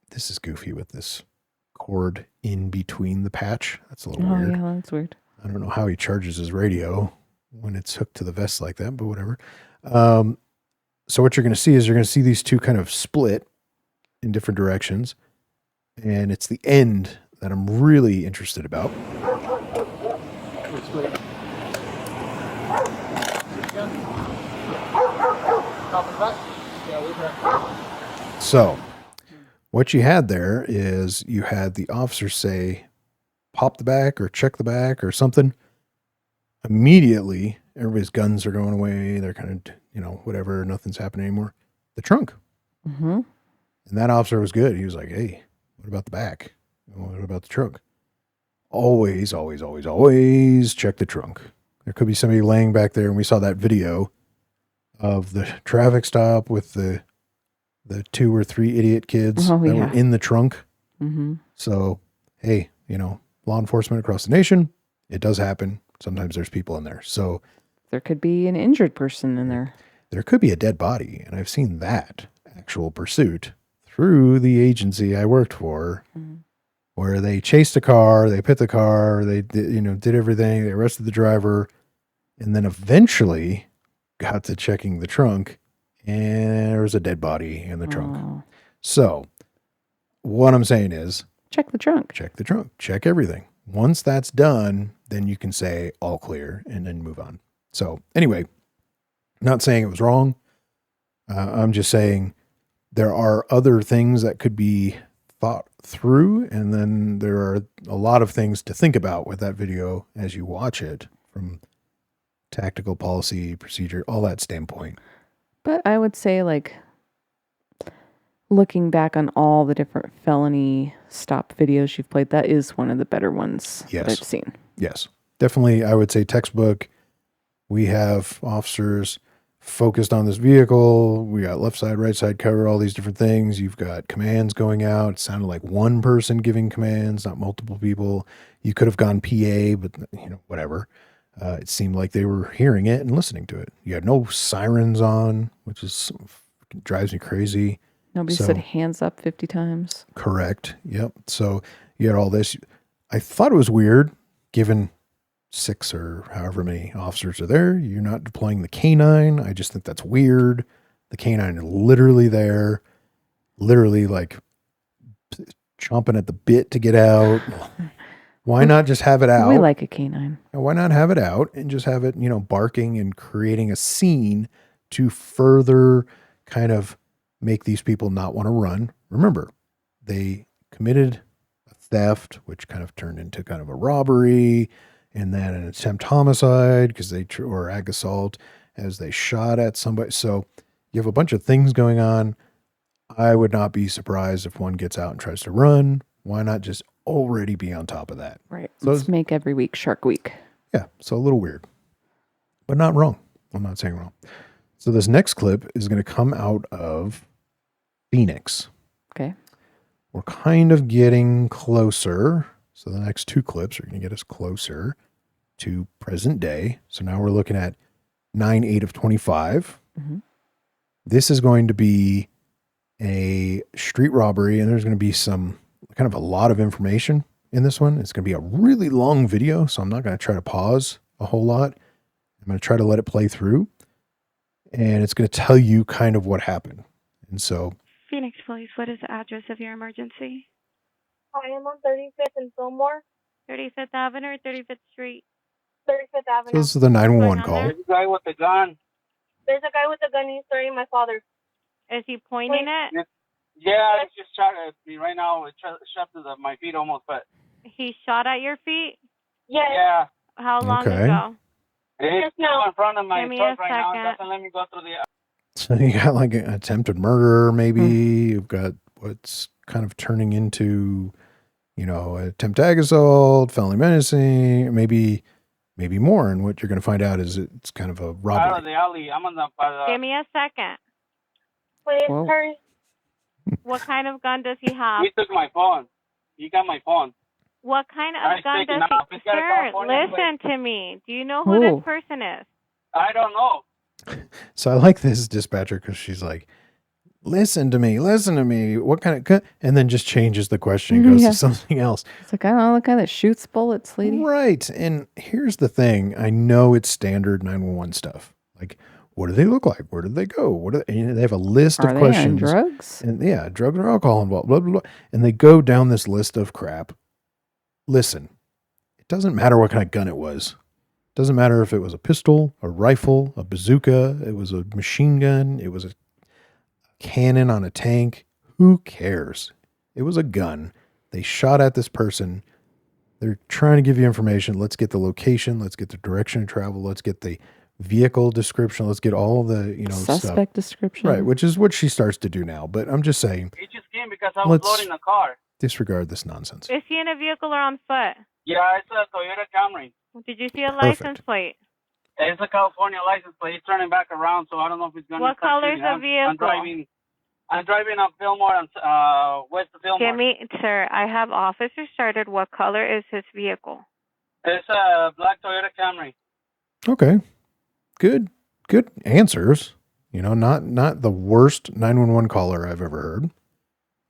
This is goofy with this cord in between the patch. That's a little weird. Yeah, that's weird. I don't know how he charges his radio when it's hooked to the vest like that, but whatever. So what you're going to see is you're going to see these two kind of split in different directions. And it's the end that I'm really interested about. So what you had there is you had the officer say, pop the back or check the back or something. Immediately, everybody's guns are going away. They're kind of, whatever. Nothing's happening anymore. The trunk. Mm-hmm. And that officer was good. He was like, hey, what about the back? What about the trunk? Always, always, always, always check the trunk. There could be somebody laying back there. And we saw that video of the traffic stop with the 2 or 3 idiot kids that were in the trunk. Mm-hmm. So, hey, law enforcement across the nation, it does happen. Sometimes there's people in there. So there could be an injured person in there. There could be a dead body. And I've seen that actual pursuit through the agency I worked for, where they chased a car, they pit the car, they did everything, they arrested the driver, and then eventually got to checking the trunk, and there was a dead body in the trunk. So what I'm saying is, check the trunk. Check the trunk. Check everything. Once that's done, then you can say all clear and then move on. So anyway, not saying it was wrong. I'm just saying there are other things that could be thought through. And then there are a lot of things to think about with that video as you watch it from tactical policy, procedure, all that standpoint. But I would say, like, looking back on all the different felony stop videos you've played, that is one of the better ones that I've seen. Yes, definitely. I would say textbook. We have officers focused on this vehicle. We got left side, right side cover, all these different things. You've got commands going out. It sounded like one person giving commands, not multiple people. You could have gone PA, but whatever. It seemed like they were hearing it and listening to it. You had no sirens on, which drives me crazy. Nobody said hands up 50 times. Correct. Yep. So you had all this. I thought it was weird, given 6 or however many officers are there. You're not deploying the canine. I just think that's weird. The canine is literally there, literally like chomping at the bit to get out. Why not just have it out? We like a canine. Why not have it out and just have it, barking and creating a scene to further kind of make these people not want to run. Remember, they committed a theft, which kind of turned into kind of a robbery, and then an attempt homicide because or ag assault as they shot at somebody. So you have a bunch of things going on. I would not be surprised if one gets out and tries to run. Why not just already be on top of that? Right. So let's make every week Shark Week. Yeah. So a little weird, but not wrong. I'm not saying wrong. So this next clip is going to come out of Phoenix. Okay. We're kind of getting closer. So the next 2 clips are going to get us closer to present day. So now we're looking at 9/8 of 25. Mm-hmm. This is going to be a street robbery, and there's going to be some kind of a lot of information in this one. It's going to be a really long video, so I'm not going to try to pause a whole lot. I'm going to try to let it play through, and it's going to tell you kind of what happened. And so, Phoenix Police, what is the address of your emergency? I am on 35th and Fillmore. 35th Avenue or 35th Street? 35th Avenue. so this is the 911 call. There's a guy with a gun. There's a guy with a gun. He's threatening my father. Is he pointing it? Yeah, it's just shot at me right now. It shot to my feet almost, but. He shot at your feet? Yes. Yeah. How long Okay. ago? It's now. in front of my Give me truck a right now. It second. doesn't let me go through the. So you got like an attempted murder, maybe. You've got what's kind of turning into, you know, attempt ag assault, felony menacing, maybe more. And what you're going to find out is it's kind of a Out of robbery. the alley. I'm on the. Give me a second. Wait, Whoa. hurry. What kind of gun does he have? He took my phone. He got my phone. What kind Nice of gun taking does off. he... He's got a Sir, California listen to me. Do you know who Oh. this person is? I don't know. So I like this dispatcher because she's like, listen to me. What kind of gun? And then just changes the question and goes Yeah. to something else. It's like, I don't know, the kind that shoots bullets, lady. Right. And here's the thing. I know it's standard 911 stuff. Like, what do they look like? Where did they go? And they have a list Are of they questions. on drugs? And yeah, drugs or alcohol involved, blah, blah, blah. And they go down this list of crap. Listen, it doesn't matter what kind of gun it was. It doesn't matter if it was a pistol, a rifle, a bazooka, it was a machine gun, it was a cannon on a tank. Who cares? It was a gun. They shot at this person. They're trying to give you information. Let's get the location. Let's get the direction of travel. Let's get the vehicle description. Let's get all the, Suspect stuff. description. Right, which is what she starts to do now. But I'm just saying, He just came because I was Let's- loading the car. disregard this nonsense. Is he in a vehicle or on foot? Yeah, it's a Toyota Camry. Did you see a Perfect. license plate? It's a California license plate. He's turning back around, so I don't know if he's going to. What color is the vehicle? I'm driving up Fillmore and west of Fillmore. Give me, sir, I have officers started. What color is his vehicle? It's a black Toyota Camry. Okay. Good answers. Not the worst 911 caller I've ever heard.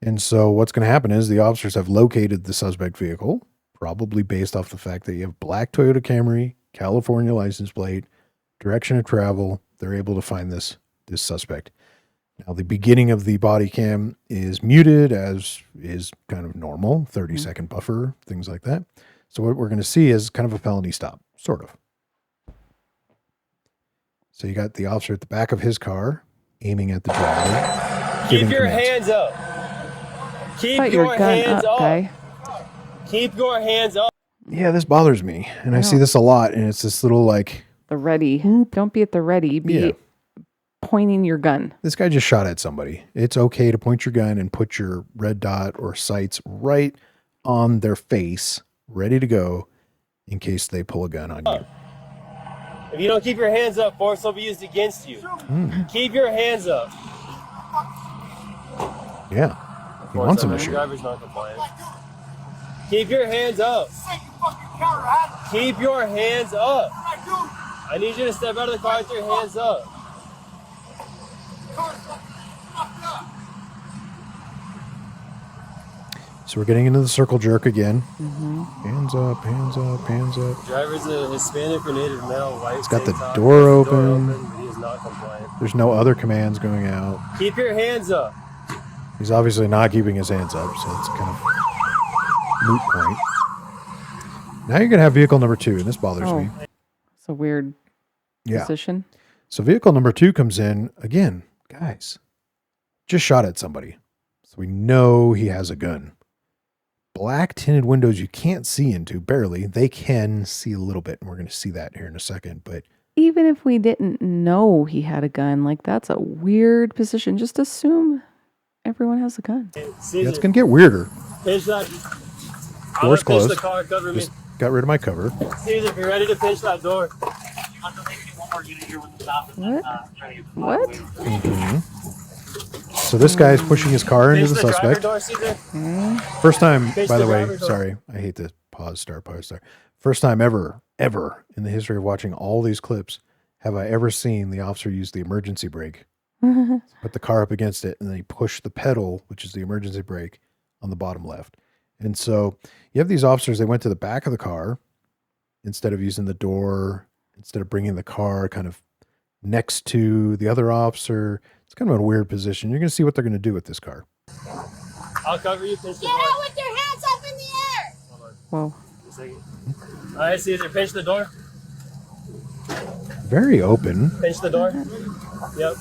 And so what's going to happen is the officers have located the suspect vehicle, probably based off the fact that you have black Toyota Camry, California license plate, direction of travel. They're able to find this suspect. Now, the beginning of the body cam is muted, as is kind of normal, 30-second buffer, things like that. So what we're going to see is kind of a felony stop, sort of. So you got the officer at the back of his car, aiming at the driver. Keep giving your commands. hands up. Keep Put your your gun hands up, up. guy. Keep your hands up. Yeah, this bothers me. And I see this a lot, and it's this little like, The ready. Don't be at the ready. Be pointing your gun. this guy just shot at somebody. It's okay to point your gun and put your red dot or sights right on their face, ready to go in case they pull a gun on you. If you don't keep your hands up, force will be used against you. Keep your hands up. Yeah. He wants him to shoot. Driver's not compliant. Keep your hands up. Keep your hands up. I need you to step out of the car with your hands up. So we're getting into the circle jerk again. Hands up, hands up, hands up. Driver's a Hispanic or Native male, white. He's got the tank top, door has the open. but he is not compliant. There's no other commands going out. Keep your hands up. He's obviously not keeping his hands up, so it's kind of moot point. Now you're going to have vehicle number 2, and this bothers me. It's a weird Yeah. position. So vehicle number 2 comes in. Again, guys, just shot at somebody. So we know he has a gun. Black tinted windows you can't see into, barely. They can see a little bit, and we're going to see that here in a second. But Even if we didn't know he had a gun, like that's a weird position. Just assume everyone has a gun. yeah, it's going to get weirder. Pinch that. Door's Pinch the closed. car, cover me. Just got rid of my cover. Caesar, if you're ready to pinch that door. What? So this guy is pushing his car into Pinch the the driver suspect. door, Caesar. First time, Pinch by the the way, driver's door. sorry, I hate to pause star. First time ever in the history of watching all these clips have I ever seen the officer use the emergency brake. Put the car up against it, and then he pushed the pedal, which is the emergency brake, on the bottom left. And so you have these officers, they went to the back of the car instead of using the door, instead of bringing the car kind of next to the other officer. It's kind of a weird position. You're going to see what they're going to do with this car. I'll cover you. Pinch the Get door. out with your hands up in the air! Whoa. A second. All right, Caesar, pinch the door. Very open. Pinch the door. Yep.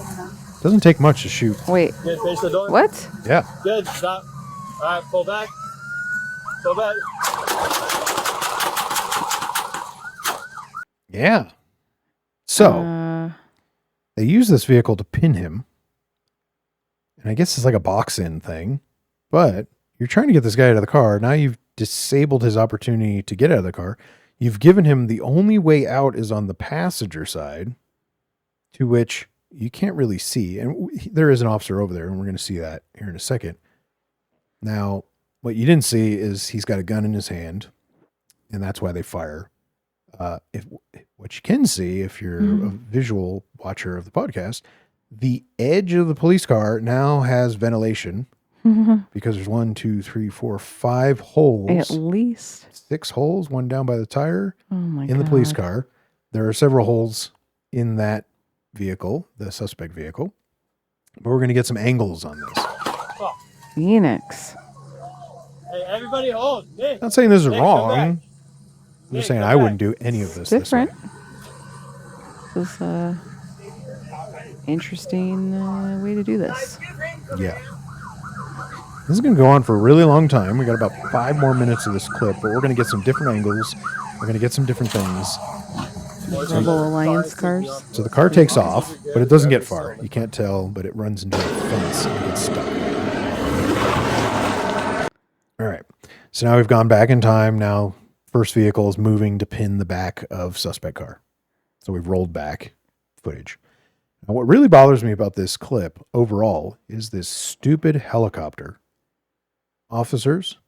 Doesn't take much to shoot. Wait. Good, finish the door. What? Yeah. Good, stop. All right, pull back. Pull back. Yeah. So they use this vehicle to pin him. And I guess it's like a box-in thing. But you're trying to get this guy out of the car. Now you've disabled his opportunity to get out of the car. You've given him the only way out is on the passenger side, to which you can't really see. And there is an officer over there, and we're going to see that here in a second. Now, what you didn't see is he's got a gun in his hand, and that's why they fire. What you can see, if you're a visual watcher of the podcast, the edge of the police car now has ventilation because there's 1, 2, 3, 4, 5 holes. At least 6 holes, one down by the tire in the police car. There are several holes in that vehicle, the suspect vehicle. But we're going to get some angles on this. Phoenix. Hey, everybody hold. Nick. Not saying this is Nick, wrong. come back. I'm just Nick, saying come I back. wouldn't do any of this Different. this way. This is interesting way to do this. Yeah. This is going to go on for a really long time. We got about 5 more minutes of this clip, but we're going to get some different angles. We're going to get some different things. Rebel Alliance cars. So the car takes off, but it doesn't get far. You can't tell, but it runs into a fence and gets stuck. All right. So now we've gone back in time. Now first vehicle is moving to pin the back of suspect car. So we've rolled back footage. Now what really bothers me about this clip overall is this stupid helicopter. Officers,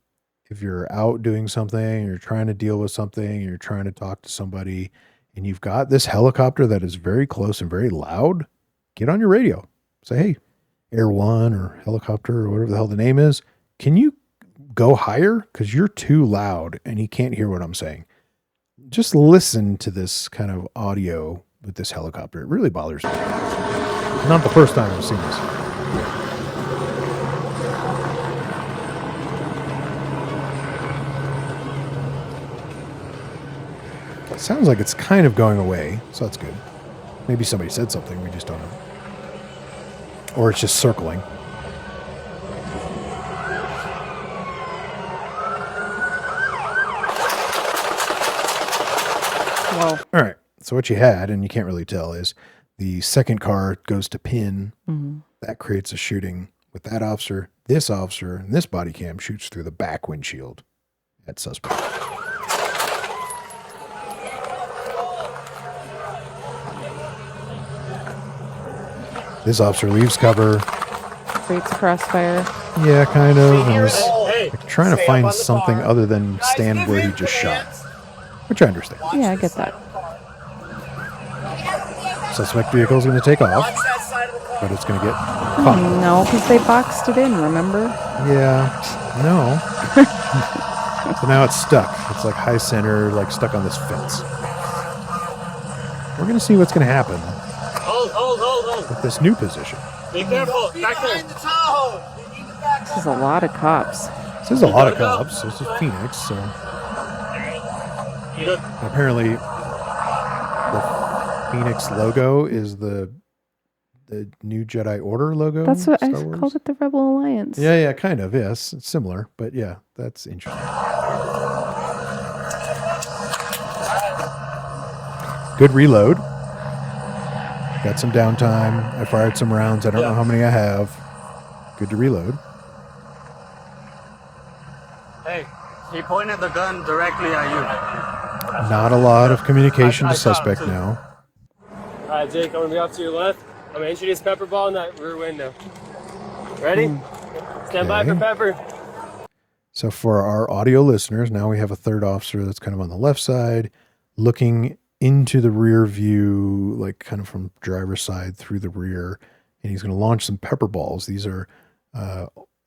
if you're out doing something, you're trying to deal with something, you're trying to talk to somebody, and you've got this helicopter that is very close and very loud, get on your radio. Say, hey, Air One or helicopter or whatever the hell the name is, can you go higher? Because you're too loud and he can't hear what I'm saying. Just listen to this kind of audio with this helicopter. It really bothers me. Not the first time I've seen this. It sounds like it's kind of going away, so that's good. Maybe somebody said something, we just don't know. Or it's just circling. Whoa. All right. So what you had, and you can't really tell, is the second car goes to pin. That creates a shooting with that officer, and this body cam shoots through the back windshield at suspect. This officer leaves cover. Creates a crossfire. Yeah, kind of. And was Hey, like, trying to find something other than stand where he just shot. Which I understand. Yeah, I get that. Suspect vehicle is going to take off, but it's going to get caught. No, because they boxed it in, remember? Yeah, no. So now it's stuck. It's like high center, like stuck on this fence. We're going to see what's going to happen Hold. with this new position. Be careful. Back there. This is a lot of cops. This is a lot of cops. This is Phoenix, so Good. apparently the Phoenix logo is the new Jedi Order logo. That's what I Star Wars. called it, the Rebel Alliance. Yeah, kind of. Yes, it's similar, but yeah, that's interesting. Good reload. Got some downtime. I fired some rounds. I don't know how many I have. Good to reload. Hey, he pointed the gun directly at you. Not a lot of communication I to suspect saw him, too. now. All right, Jake, I'm going to be off to your left. I'm going to introduce Pepper Ball in that rear window. Ready? Stand by for Okay. Pepper. So for our audio listeners, now we have a third officer that's kind of on the left side, looking into the rear view, like kind of from driver's side through the rear, and he's going to launch some pepper balls. These are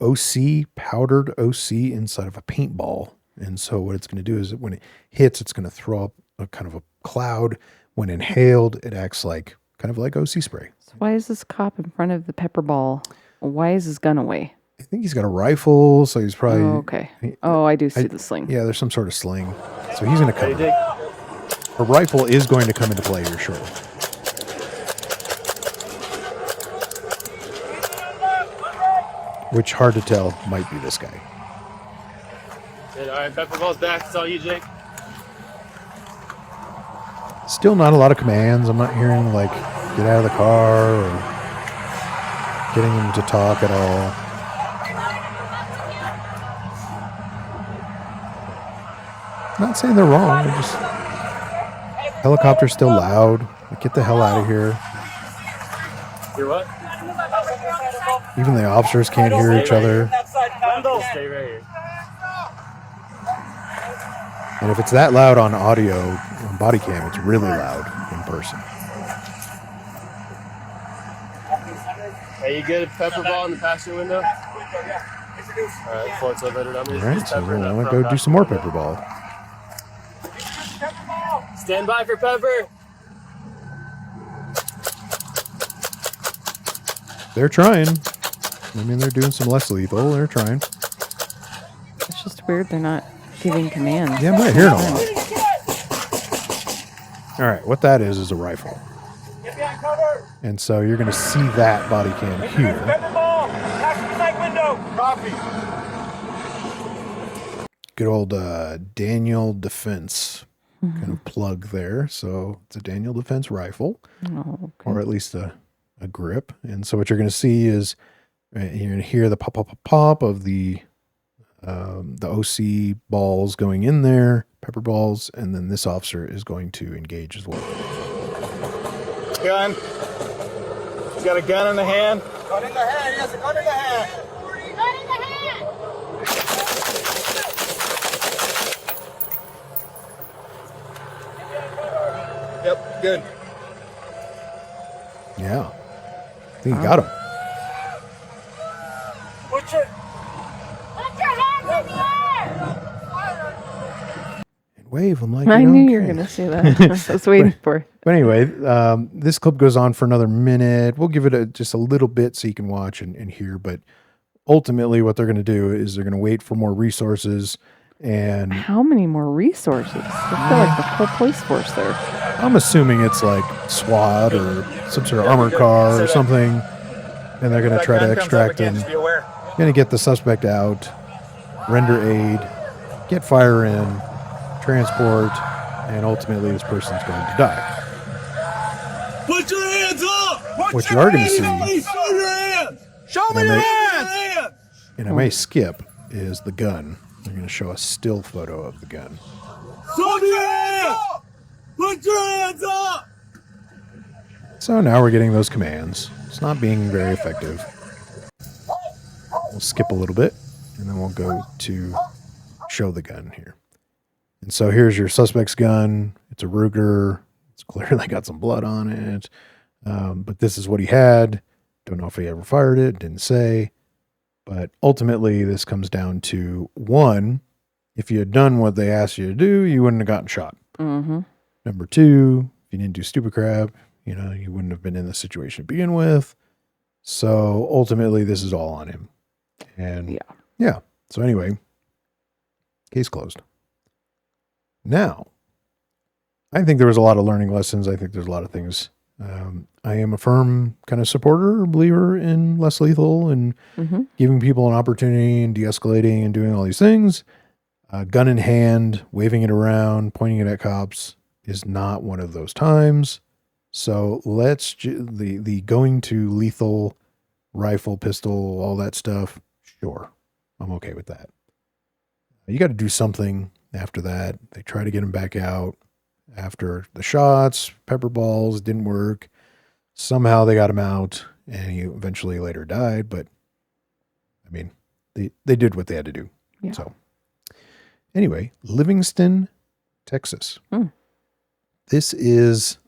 OC, powdered OC inside of a paintball. And so what it's going to do is when it hits, it's going to throw up a kind of a cloud. When inhaled, it acts like kind of like OC spray. So why is this cop in front of the pepper ball? Why is his gun away? I think he's got a rifle, so he's probably... Oh, okay. Oh, I do see the sling. Yeah, there's some sort of sling. So he's going to Ready, come. Jake? A rifle is going to come into play here shortly. which hard to tell might be this guy. All right, pepper ball's back. It's all you, Jake. Still not a lot of commands. I'm not hearing like get out of the car or getting him to talk at all. I'm not saying they're wrong. They're just helicopter's still loud. Like, get the hell out of here. You're what? Even the officers can't hear each other. Stay right here. And if it's that loud on audio, on body cam, it's really loud in person. Are you good at pepper ball in the passenger window? All right, floats elevator All right, so we're going to go do some more pepper ball. Stand by for pepper. They're trying. I mean, they're doing some less lethal. They're trying. It's just weird they're not giving commands. Yeah, I'm not hearing a lot. All right, what that is a rifle. And so you're going to see that body cam here. Good old Daniel Defense kind of plug there. So it's a Daniel Defense rifle, or at least a grip. And so what you're going to see is you're going to hear the pop, pop, pop, pop of the OC balls going in there, pepper balls, and then this officer is going to engage as well. Gun. He's got a gun in the hand. Gun in the hand. He has a gun in the hand. Gun in the hand. Yep, good. Yeah. I think he got him. Put your hands in the air. And wave. I'm like, I knew you were going to say that. I was waiting for it. But anyway, this clip goes on for another minute. We'll give it just a little bit so you can watch and hear. But ultimately, what they're going to do is they're going to wait for more resources. And how many more resources? I feel like the whole police force there. I'm assuming it's like SWAT or some sort of armored car or something. And they're going to try to extract him. Going to get the suspect out, render aid, get fire in, transport, and ultimately this person's going to die. Put your hands up! What you are going to see, Show your hands! Show me your hands! and I may skip, is the gun. They're going to show a still photo of the gun. Show your hands! Put your hands up! So now we're getting those commands. It's not being very effective. We'll skip a little bit, and then we'll go to show the gun here. And so here's your suspect's gun. It's a Ruger. It's clearly got some blood on it. But this is what he had. Don't know if he ever fired it. Didn't say. But ultimately, this comes down to, one, if you had done what they asked you to do, you wouldn't have gotten shot. Mm-hmm. Number two, if you didn't do stupid crap, you wouldn't have been in this situation to begin with. So ultimately, this is all on him. And yeah. So anyway, case closed. Now, I think there was a lot of learning lessons. I think there's a lot of things. I am a firm kind of supporter or believer in less lethal and giving people an opportunity and de-escalating and doing all these things. Gun in hand, waving it around, pointing it at cops is not one of those times. So let's the going to lethal rifle, pistol, all that stuff. Sure, I'm okay with that. You got to do something after that. They try to get him back out after the shots, pepper balls didn't work. Somehow they got him out, and he eventually later died. But I mean, they did what they had to do. Yeah. So anyway, Livingston, Texas. This is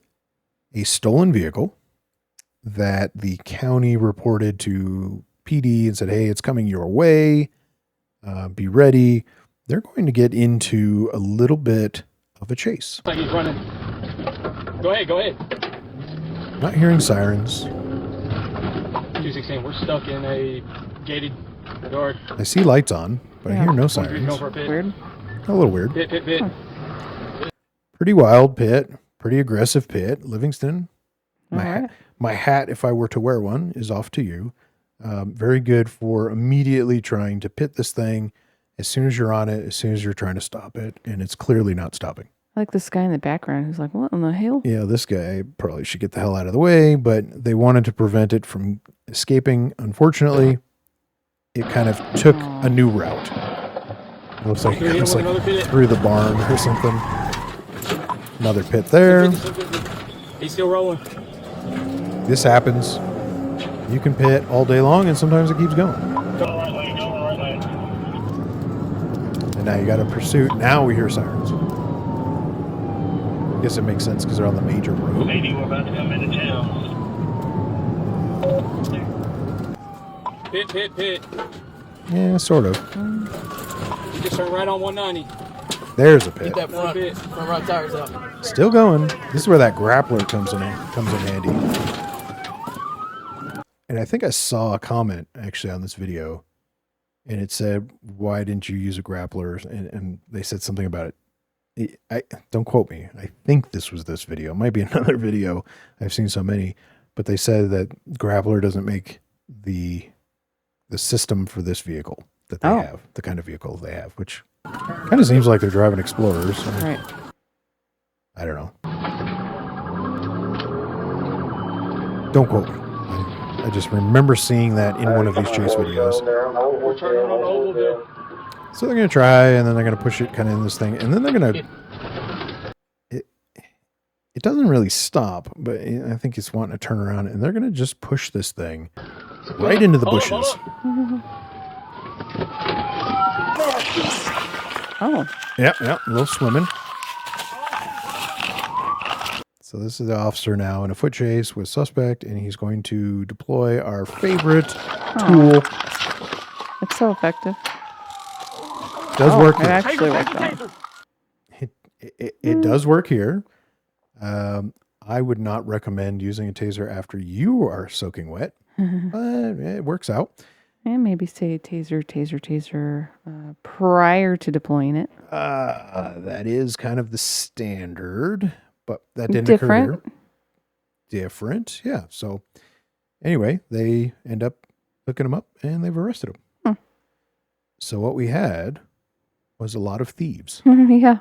a stolen vehicle that the county reported to PD and said, hey, it's coming your way. Be ready. They're going to get into a little bit of a chase. Like he's running. Go ahead. Not hearing sirens. 216, we're stuck in a gated door. I see lights on, but I hear no sirens. Weird. A little weird. Pit. Pretty wild pit. Pretty aggressive pit. Livingston. All right. My hat, if I were to wear one, is off to you. Very good for immediately trying to pit this thing as soon as you're on it, as soon as you're trying to stop it, and it's clearly not stopping. I like this guy in the background who's like, what in the hell? Yeah, this guy probably should get the hell out of the way, but they wanted to prevent it from escaping. Unfortunately, it kind of took a new route. It looks like it goes like through the barn or something. Another pit there. He's still rolling. This happens. You can pit all day long, and sometimes it keeps going. And now you got a pursuit. Now we hear sirens. I guess it makes sense because they're on the major road. Maybe we're about to come into town. Pit. Yeah, sort of. You just turned right on 190. There's a pit. Get that front right tires out. Still going. This is where that grappler comes in handy. And I think I saw a comment actually on this video, and it said, "Why didn't you use a grappler?" And they said something about it. I don't quote me. I think this was this video. It might be another video. I've seen so many, but they said that grappler doesn't make the system for this vehicle that they have, the kind of vehicle they have, which kind of seems like they're driving Explorers. Right. I don't know. Don't quote me. I just remember seeing that in one of these chase videos. So they're going to try, and then they're going to push it kind of in this thing, and then they're going to... It doesn't really stop, but I think it's wanting to turn around, and they're going to just push this thing right into the bushes. Oh. Yeah, a little swimming. So this is the officer now in a foot chase with suspect, and he's going to deploy our favorite tool. It's so effective. Does work. It actually worked on it does work here. I would not recommend using a taser after you are soaking wet, but it works out. And maybe say taser prior to deploying it. That is kind of the standard, but that didn't occur here. Different, yeah. So anyway, they end up hooking him up, and they've arrested him. So what we had was a lot of thieves. Yeah.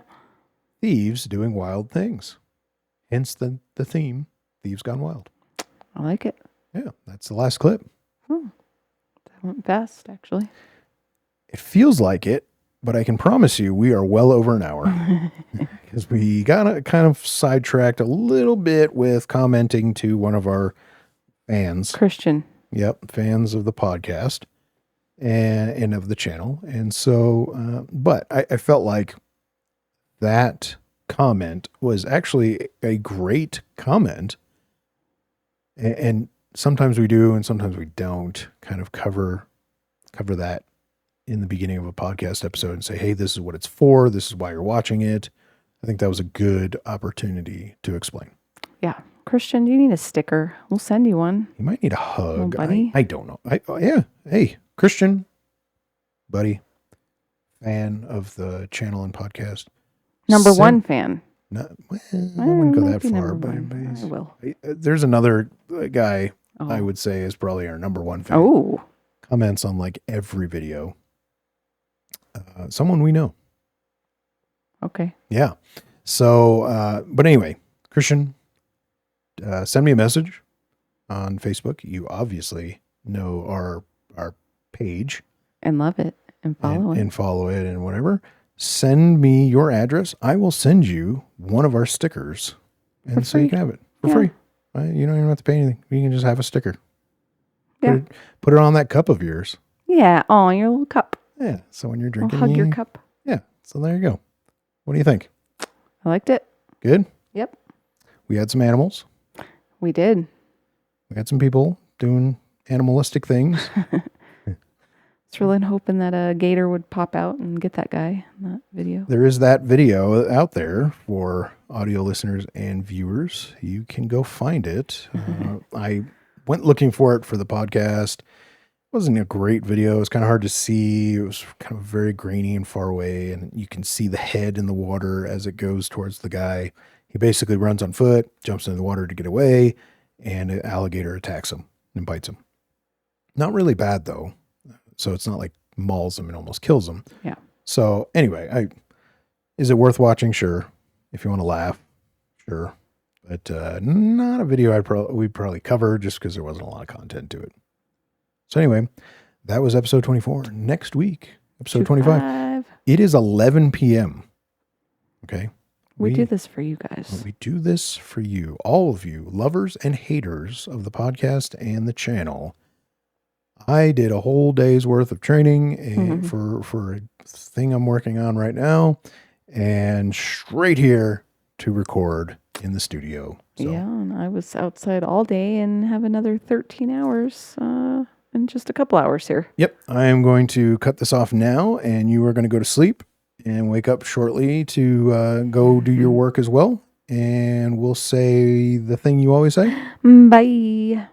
Thieves doing wild things. Hence the theme, Thieves Gone Wild. I like it. Yeah, that's the last clip. That went fast, actually. It feels like it, but I can promise you we are well over an hour. Because we got kind of sidetracked a little bit with commenting to one of our fans. Christian. Yep, fans of the podcast and of the channel. And so, but I felt like that comment was actually a great comment. And sometimes we do, and sometimes we don't kind of cover that in the beginning of a podcast episode and say, hey, this is what it's for. This is why you're watching it. I think that was a good opportunity to explain. Yeah. Christian, do you need a sticker? We'll send you one. You might need a hug. Oh, buddy. I don't know. Yeah. Hey, Christian, buddy, fan of the channel and podcast. Number one fan. I wouldn't go that far, but I will. There's another guy I would say is probably our number one fan. Oh. Comments on like every video. Someone we know. Okay. Yeah. So, but anyway, Christian, send me a message on Facebook. You obviously know our page. And love it. And follow it. And follow it and whatever. Send me your address. I will send you one of our stickers. And so you can have it for free. You don't even have to pay anything. You can just have a sticker. Yeah. Put it on that cup of yours. Yeah. Oh, your little cup. Yeah. So when you're drinking. I'll hug your cup. Yeah. So there you go. What do you think? I liked it. Good? Yep. We had some animals. We did. We had some people doing animalistic things. It's really hoping that a gator would pop out and get that guy in that video. There is that video out there for audio listeners and viewers. You can go find it. I went looking for it for the podcast. It wasn't a great video. It was kind of hard to see. It was kind of very grainy and far away, and you can see the head in the water as it goes towards the guy. He basically runs on foot, jumps into the water to get away, and an alligator attacks him and bites him. Not really bad though. So it's not like mauls them and almost kills them. Yeah. So anyway, is it worth watching? Sure. If you want to laugh, sure. But not a video we'd probably cover just because there wasn't a lot of content to it. So anyway, that was episode 24. Next week, episode 25. It is 11 p.m. Okay. We do this for you guys. We do this for you, all of you, lovers and haters of the podcast and the channel. I did a whole day's worth of training for a thing I'm working on right now, and straight here to record in the studio. So. Yeah, and I was outside all day and have another 13 hours in just a couple hours here. Yep, I am going to cut this off now, and you are going to go to sleep and wake up shortly to go do your work as well. And we'll say the thing you always say. Bye.